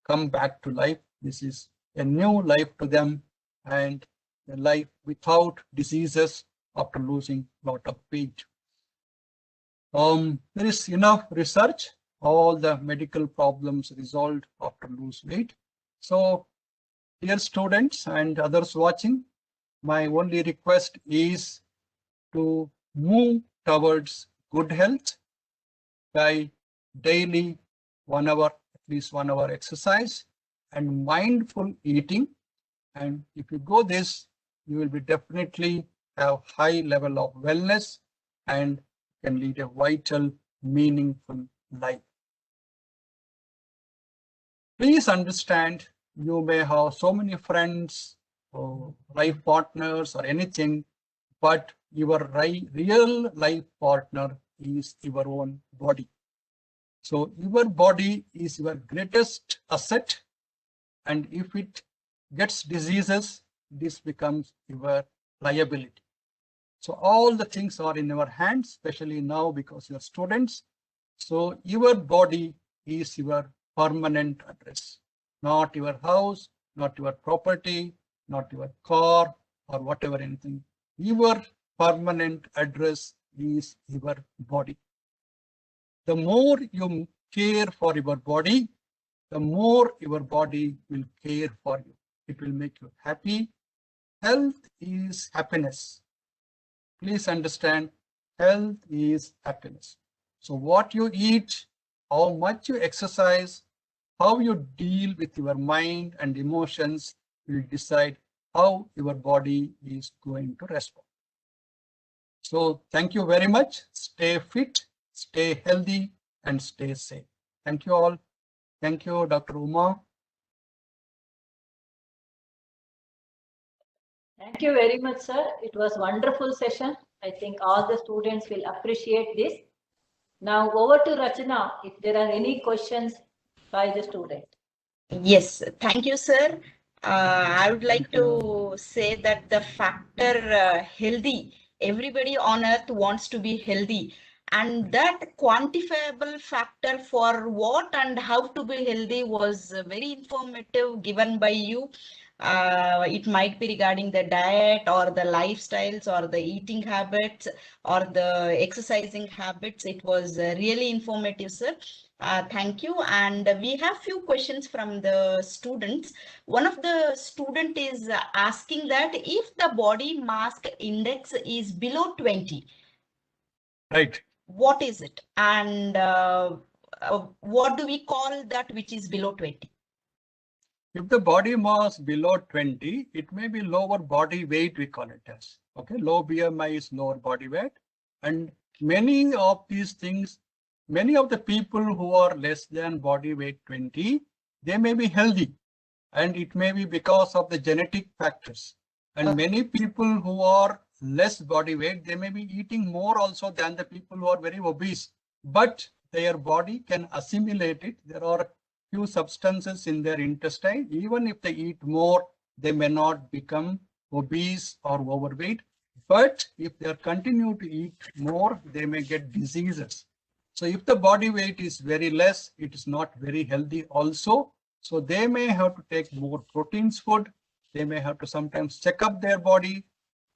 come back to life. This is a new life to them, and a life without diseases after losing a lot of weight. There is enough research, all the medical problems resolved after lose weight. So, dear students and others watching, my only request is to move towards good health by daily 1 hour, at least 1 hour exercise and mindful eating. And if you go this, you will be definitely have high level of wellness and can lead a vital, meaningful life. Please understand, you may have so many friends or life partners or anything, but your real life partner is your own body. So your body is your greatest asset, and if it gets diseases, this becomes your liability. So all the things are in your hands, especially now because you're students. So your body is your permanent address, not your house, not your property, not your car or whatever, anything. Your permanent address is your body. The more you care for your body, the more your body will care for you. It will make you happy. Health is happiness. Please understand, health is happiness. So what you eat, how much you exercise, how you deal with your mind and emotions will decide how your body is going to respond. So thank you very much. Stay fit, stay healthy, and stay safe. Thank you all. Thank you, Dr. Uma. Thank you very much, sir. It was a wonderful session. I think all the students will appreciate this. Now over to Rachana, if there are any questions by the student. Yes, thank you, sir. I would like to say that the factor healthy, everybody on earth wants to be healthy. And that quantifiable factor for what and how to be healthy was very informative given by you. It might be regarding the diet or the lifestyles or the eating habits or the exercising habits. It was really informative, sir. Thank you. And we have few questions from the students. One of the student is asking that if the body mass index is below 20, right, what is it? And what do we call that which is below 20? If the body mass below 20, it may be lower body weight, we call it as. Okay, low BMI is lower body weight. And many of these things, many of the people who are less than body weight 20, they may be healthy. And it may be because of the genetic factors. And many people who are less body weight, they may be eating more also than the people who are very obese. But their body can assimilate it. There are few substances in their intestine. Even if they eat more, they may not become obese or overweight. But if they continue to eat more, they may get diseases. So if the body weight is very less, it is not very healthy also. So they may have to take more proteins food. They may have to sometimes check up their body.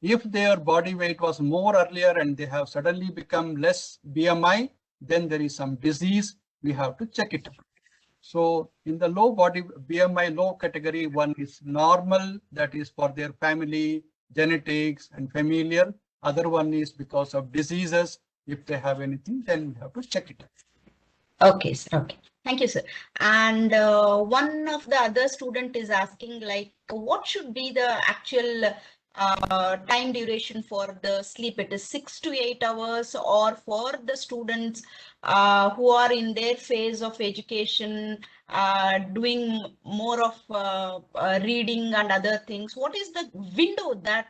If their body weight was more earlier and they have suddenly become less BMI, then there is some disease. We have to check it out. So in the low body BMI low category, one is normal, that is for their family, genetics and familial. Other one is because of diseases. If they have anything, then we have to check it out. Okay, sir. Okay. Thank you, sir. And one of the other student is asking, like, what should be the actual time duration for the sleep? It is 6 to 8 hours, or for the students who are in their phase of education, doing more of reading and other things. What is the window that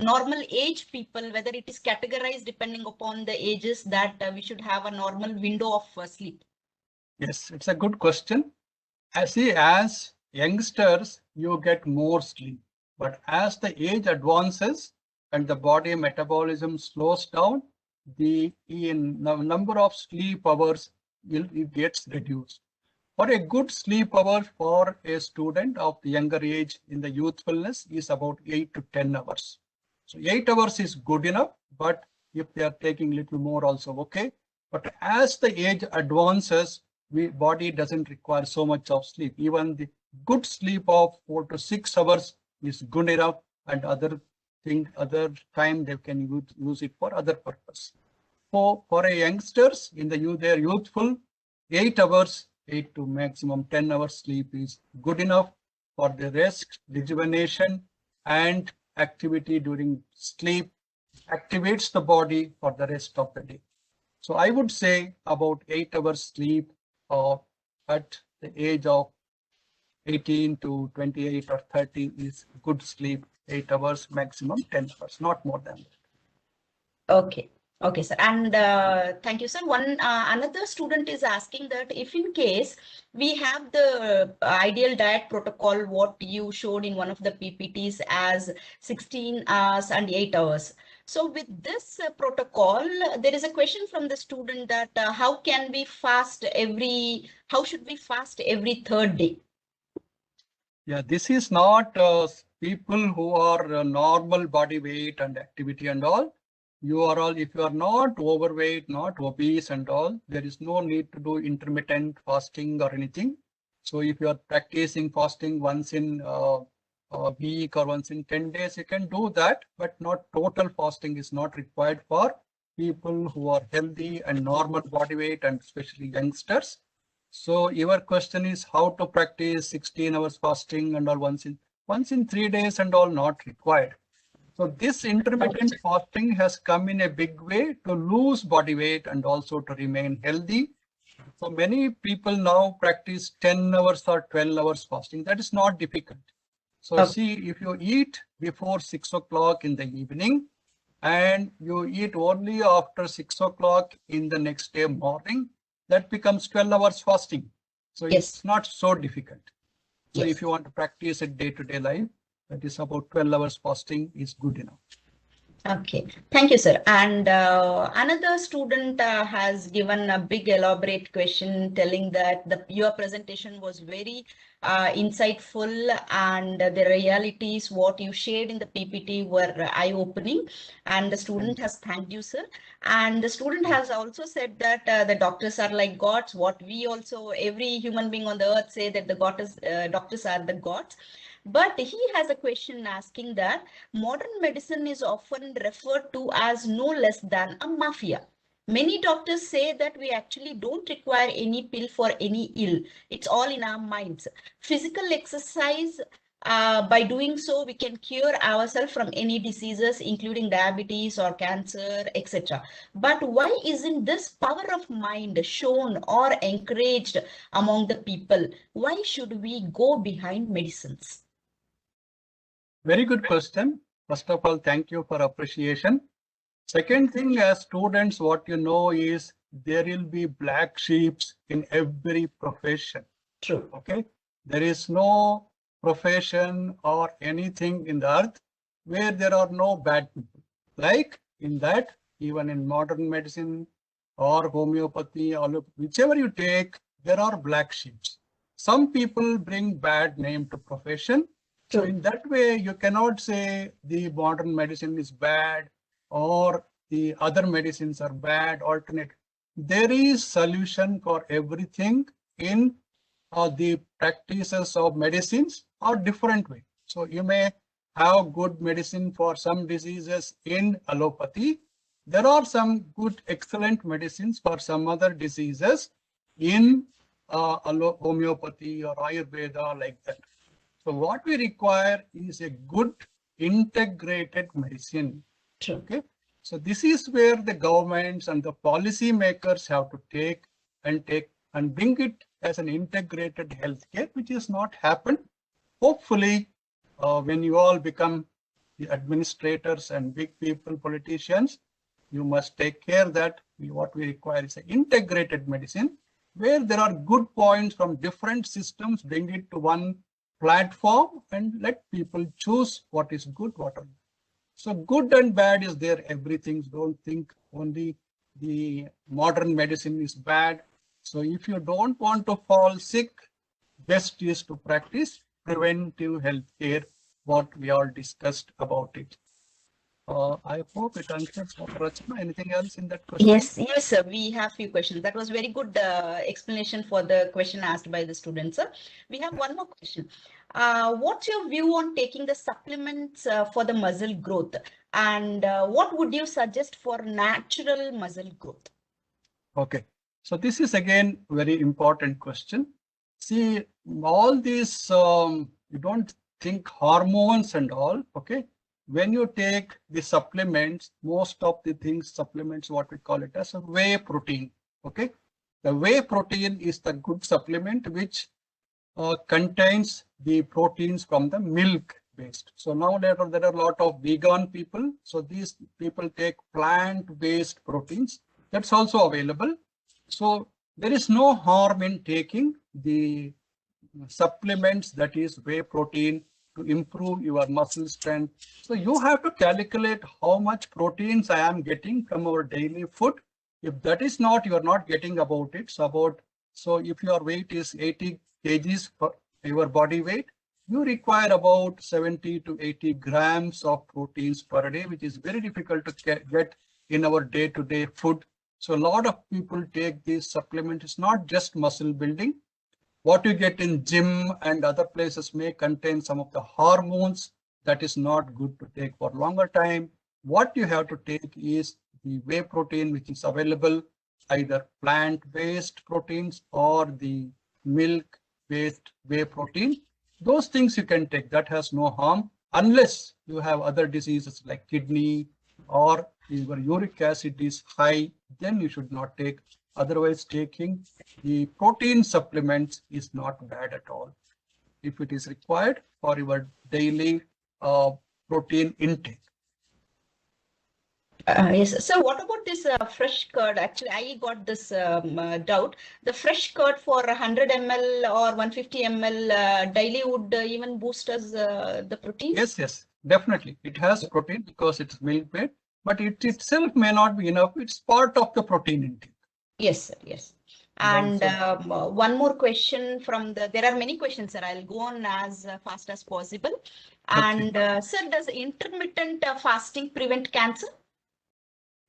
normal age people, whether it is categorized depending upon the ages, that we should have a normal window of sleep? Yes, it's a good question. As youngsters, you get more sleep. But as the age advances and the body metabolism slows down, the number of sleep hours it gets reduced. For a good sleep hour for a student of the younger age in the youthfulness is about 8 to 10 hours. So 8 hours is good enough, but if they are taking little more also okay. But as the age advances, body doesn't require so much of sleep. Even the good sleep of 4 to 6 hours is good enough, and other time they can use it for other purpose. So for a youngsters in they are youthful, 8 hours, 8 to maximum 10 hours sleep is good enough for the rest, rejuvenation, and activity during sleep activates the body for the rest of the day. So I would say about 8 hours sleep at the age of 18 to 28 or 30 is good sleep. 8 hours, maximum 10 hours, not more than that. Okay. Okay, sir. And thank you, sir. Another student is asking that if in case we have the ideal diet protocol, what you showed in one of the PPTs as 16 hours and 8 hours. So with this protocol, there is a question from the student that how should we fast every third day? Yeah, this is not people who are normal body weight and activity and all. If you are not overweight, not obese and all, there is no need to do intermittent fasting or anything. So if you are practicing fasting once in a week or once in 10 days, you can do that, but not total fasting is not required for people who are healthy and normal body weight, and especially youngsters. So your question is how to practice 16 hours fasting and all once in 3 days and all, not required. So this intermittent fasting has come in a big way to lose body weight and also to remain healthy. So many people now practice 10 hours or 12 hours fasting. That is not difficult. So see, if you eat before 6 o'clock in the evening and you eat only after 6 o'clock in the next day morning, that becomes 12 hours fasting. So it's not so difficult. So if you want to practice it day-to-day life, that is about 12 hours fasting is good enough. Okay, thank you, sir. And another student has given a big elaborate question telling that your presentation was very insightful, and the realities what you shared in the PPT were eye-opening, and the student has thanked you, sir. And the student has also said that the doctors are like gods. What we also, every human being on the earth, say that the doctors are the gods. But he has a question asking that modern medicine is often referred to as no less than a mafia. Many doctors say that we actually don't require any pill for any ill. It's all in our minds. Physical exercise, by doing so, we can cure ourselves from any diseases, including diabetes or cancer, etc. But why isn't this power of mind shown or encouraged among the people? Why should we go behind medicines? Very good question. First of all, thank you for appreciation. Second thing, as students, what you know is there will be black sheeps in every profession. True. Okay. There is no profession or anything in the earth where there are no bad people. Like in that, even in modern medicine or homeopathy, or whichever you take, there are black sheep. Some people bring bad name to profession. So in that way, you cannot say the modern medicine is bad or the other medicines are bad, alternate. There is solution for everything in the practices of medicines are different way. So you may have good medicine for some diseases in allopathy. There are some good, excellent medicines for some other diseases in homeopathy or Ayurveda, like that. So what we require is a good integrated medicine. True. Okay. So this is where the governments and the policy makers have to take and bring it as an integrated healthcare, which has not happened. Hopefully, when you all become the administrators and big people, politicians, you must take care that what we require is an integrated medicine, where there are good points from different systems, bring it to one platform and let people choose what is good, what are. So good and bad is there, everything. Don't think only the modern medicine is bad. So if you don't want to fall sick, best is to practice preventive health care, what we all discussed about it. I hope it answers. Rachna, anything else in that question? Yes, sir. We have few questions. That was very good explanation for the question asked by the student, sir. We have one more question. What's your view on taking the supplements for the muscle growth? And what would you suggest for natural muscle growth? Okay. So this is again very important question. See, all these, you don't think hormones and all, okay? When you take the supplements, most of the things, supplements, what we call it as a whey protein, okay? The whey protein is the good supplement which contains the proteins from the milk based. So now there are a lot of vegan people. So these people take plant-based proteins. That's also available. So there is no harm in taking the supplements, that is whey protein, to improve your muscle strength. So you have to calculate how much proteins I am getting from our daily food. If that is not, you are not getting about it. So if your weight is 80 kgs for your body weight, you require about 70 to 80 grams of proteins per day, which is very difficult to get in our day-to-day food. So a lot of people take these supplements. It's not just muscle building. What you get in gym and other places may contain some of the hormones that is not good to take for longer time. What you have to take is the whey protein, which is available, either plant-based proteins or the milk-based whey protein. Those things you can take, that has no harm, unless you have other diseases like kidney or your uric acid is high, then you should not take. Otherwise, taking the protein supplements is not bad at all, if it is required for your daily protein intake. Yes. So what about this fresh curd? Actually, I got this doubt. The fresh curd for 100 ml or 150 ml daily would even boost us the protein? Yes, definitely. It has protein because it's milk-based, but it itself may not be enough. It's part of the protein intake. Yes, sir. Yes. And one more question from there are many questions, sir. I'll go on as fast as possible. And sir, does intermittent fasting prevent cancer?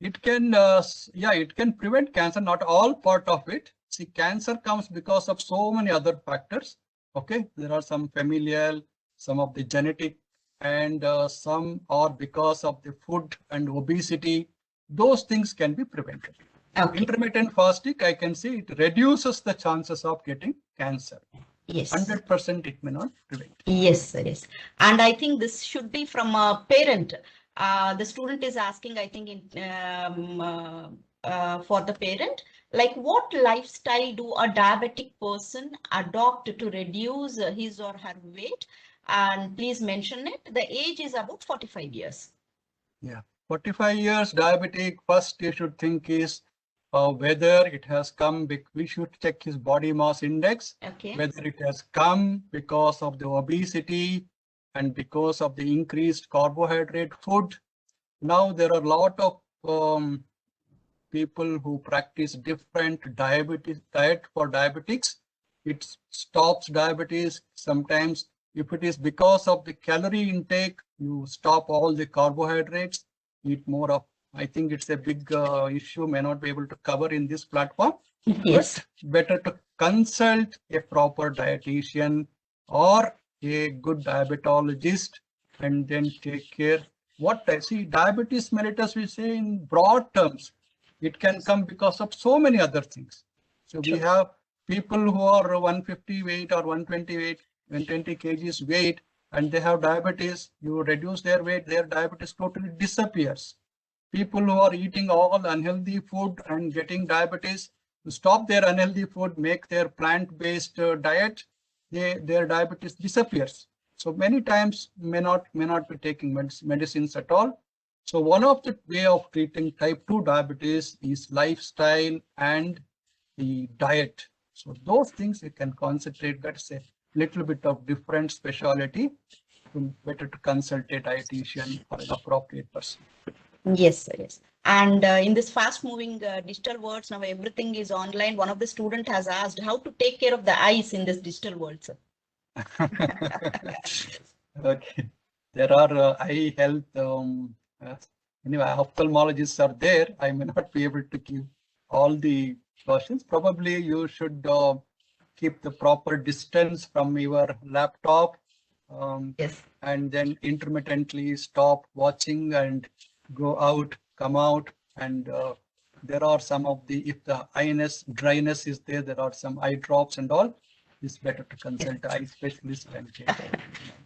It can, it can prevent cancer, not all part of it. See, cancer comes because of so many other factors. Okay, there are some familial, some of the genetic, and some are because of the food and obesity. Those things can be prevented. Okay. Intermittent fasting, I can see it reduces the chances of getting cancer. Yes. 100% it may not prevent. Yes, yes. And I think this should be from a parent. The student is asking, I think, for the parent, like what lifestyle do a diabetic person adopt to reduce his or her weight? And please mention it. The age is about 45 years. Yeah, 45 years diabetic. First, you should think is whether it has come, we should check his body mass index, whether it has come because of the obesity and because of the increased carbohydrate food, now there are a lot of people who practice different diet for diabetics. It stops diabetes. Sometimes if it is because of the calorie intake, you stop all the carbohydrates, eat more of, I think it's a big issue, may not be able to cover in this platform. Yes. But better to consult a proper dietitian or a good diabetologist and then take care. What I see, diabetes mellitus, we say in broad terms, it can come because of so many other things. So we have people who are 150 weight or 120 weight, 120 kgs weight, and they have diabetes. You reduce their weight, their diabetes totally disappears. People who are eating all unhealthy food and getting diabetes, to stop their unhealthy food, make their plant-based diet, their diabetes disappears. So many times may not be taking medicines at all. So one of the way of treating type 2 diabetes is lifestyle and the diet. So those things you can concentrate. That's a little bit of different specialty. Better to consult a dietitian or an appropriate person. Yes, sir, yes. And in this fast-moving digital world, now everything is online. One of the student has asked how to take care of the eyes in this digital world, sir. Okay, there are eye health. Anyway, ophthalmologists are there. I may not be able to give all the questions. Probably you should keep the proper distance from your laptop. Yes. And then intermittently stop watching and go out, come out. And there are some of the, if the dryness is there, there are some eye drops and all. It's better to consult eye specialist and take care.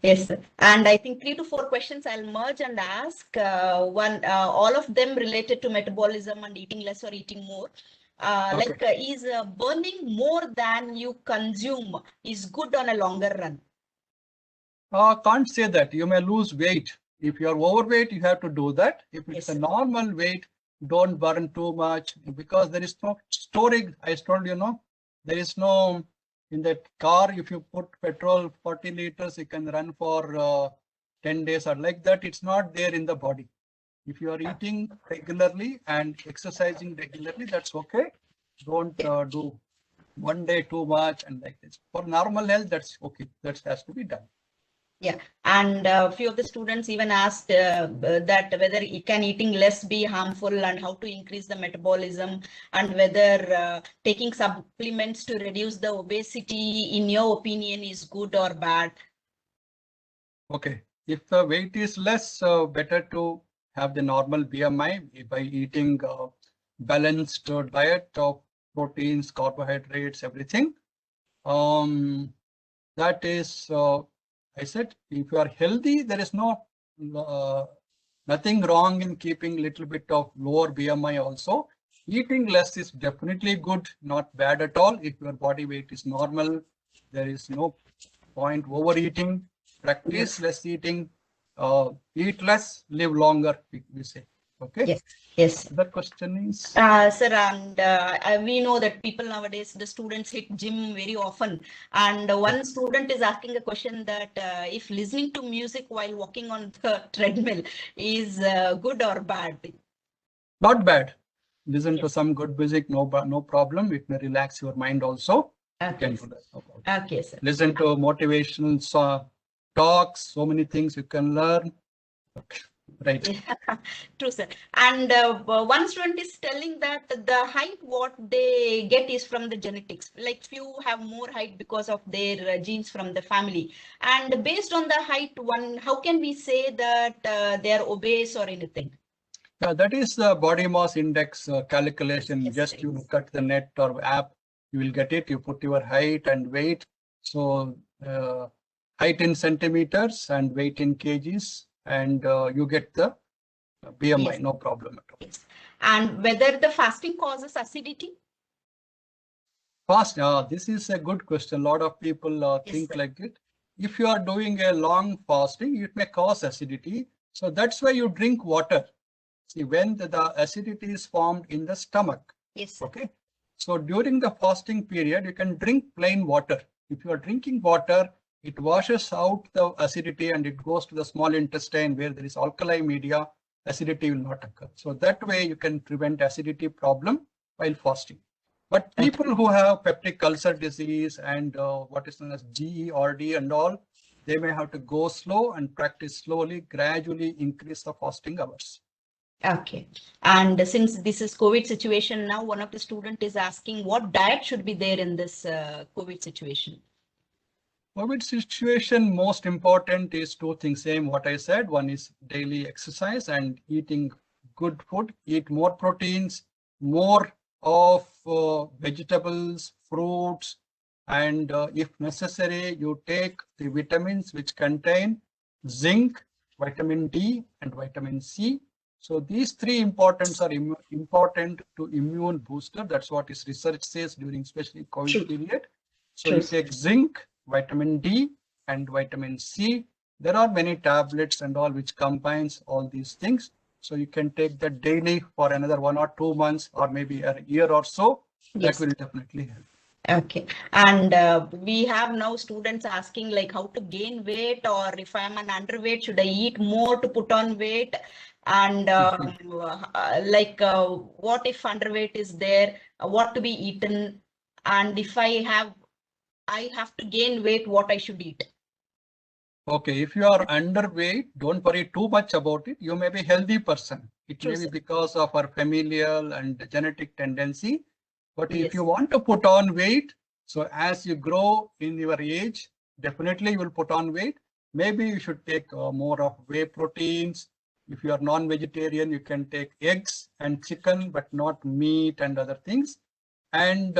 Yes, sir. And I think 3 to 4 questions I'll merge and ask. All of them related to metabolism and eating less or eating more. Okay. Is burning more than you consume is good on a longer run? Can't say that. You may lose weight. If you are overweight, you have to do that. If it's Yes, a normal weight, don't burn too much because there is no storage. I told you, no, there is no, in that car, if you put petrol 40 liters, you can run for 10 days or like that. It's not there in the body. If you are eating regularly and exercising regularly, that's okay. Don't do one day too much and like this. For normal health, that's okay. That has to be done. Yeah, and a few of the students even asked that whether can eating less be harmful and how to increase the metabolism, and whether taking supplements to reduce the obesity, in your opinion, is good or bad? Okay, if the weight is less, better to have the normal BMI by eating balanced diet of proteins, carbohydrates, everything. That is, I said, if you are healthy, there is nothing wrong in keeping little bit of lower BMI also. Eating less is definitely good, not bad at all. If your body weight is normal, there is no point overeating. Practice less eating, eat less, live longer, we say. Okay. Yes. Yes. The question is, sir, and we know that people nowadays, the students hit gym very often, and one student is asking a question that if listening to music while walking on the treadmill is good or bad? Not bad. Listen to some good music, no problem. It may relax your mind also. Okay. You can do that. No problem. Okay, sir. Listen to motivational talks, so many things you can learn. Okay. Right. Yeah, true, sir. And one student is telling that the height what they get is from the genetics. Like few have more height because of their genes from the family. And based on the height, how can we say that they are obese or anything? Yeah, that is the body mass index calculation. Yes, Just sir. you look at the net or app, you will get it. You put your height and weight. So height in centimeters and weight in kgs, and you get the BMI, Yes. no problem at all. Yes. And whether the fasting causes acidity? Fast, this is a good question. A lot of people think sir. like it. If you are doing a long fasting, it may cause acidity. So that's why you drink water. See, when the acidity is formed in the stomach. Yes, sir. Okay. So during the fasting period, you can drink plain water. If you are drinking water, it washes out the acidity and it goes to the small intestine where there is alkali media, acidity will not occur. So that way you can prevent acidity problem while fasting. But people who have peptic ulcer disease and what is known as GERD and all, they may have to go slow and practice slowly, gradually increase the fasting hours. Okay. And since this is COVID situation now, one of the student is asking what diet should be there in this COVID situation? COVID situation, most important is two things, same what I said. One is daily exercise and eating good food, eat more proteins, more of vegetables, fruits, and if necessary, you take the vitamins which contain zinc, vitamin D, and vitamin C. So these three importance are important to immune booster. That's what his research says during especially COVID period. So you take zinc, vitamin D, and vitamin C. There are many tablets and all which combines all these things. So you can take that daily for another 1 or 2 months or maybe a year or so. That will definitely help. Okay. And we have now students asking like how to gain weight, or if I'm an underweight, should I eat more to put on weight? And what if underweight is there, what to be eaten? And if I have to gain weight, what I should eat? Okay, if you are underweight, don't worry too much about it. You may be a healthy person. It may be because of our familial and genetic tendency. But if you want to put on weight, so as you grow in your age, definitely you will put on weight. Maybe you should take more of whey proteins. If you are non-vegetarian, you can take eggs and chicken, but not meat and other things. And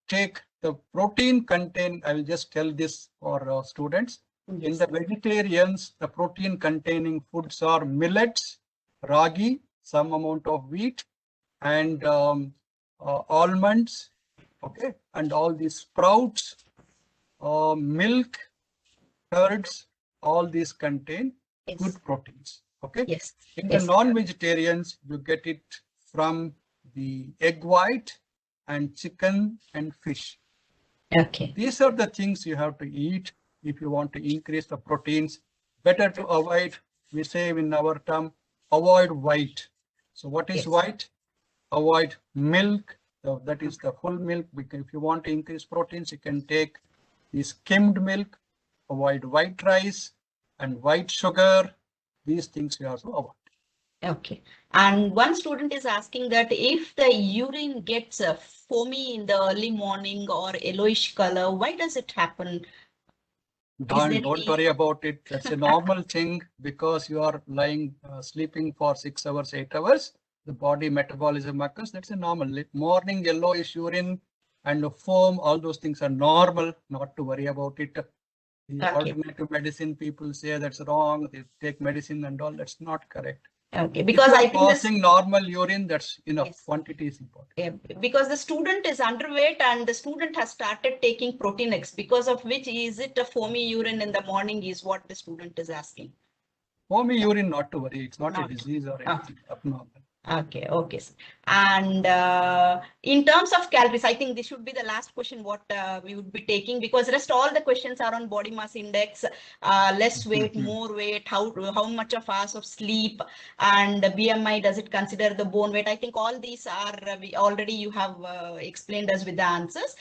take the protein content. I will just tell this for students. In the vegetarians, the protein containing foods are millets, ragi, some amount of wheat, and almonds, okay, and all these sprouts, milk, curds, all these contain good proteins, okay. In the non-vegetarians, you get it from the egg white and chicken and fish. Okay. These are the things you have to eat if you want to increase the proteins. Better to avoid, we say in our term, avoid white. So what is white? Avoid milk. So that is the full milk. Because if you want to increase proteins, you can take the skimmed milk. Avoid white rice and white sugar. These things you have to avoid. Okay. And one student is asking that if the urine gets foamy in the early morning or yellowish color, why does it happen? Don't worry about it. That's a normal thing because you are lying, sleeping for 6 hours, 8 hours. The body metabolism occurs. That's a normal. Morning yellowish urine and foam, all those things are normal. Not to worry about it. The alternative medicine people say that's wrong. They take medicine and all. That's not correct. Okay, because I think passing normal urine, that's enough. Quantity is important. Yeah, because the student is underweight and the student has started taking protein X, because of which is it a foamy urine in the morning is what the student is asking. Foamy urine, not to worry. It's not a disease or anything abnormal. Okay, okay. And in terms of calories, I think this should be the last question what we would be taking, because rest all the questions are on body mass index, less weight, more weight, how much of hours of sleep, and BMI, does it consider the bone weight? I think all these are already you have explained us with the answers.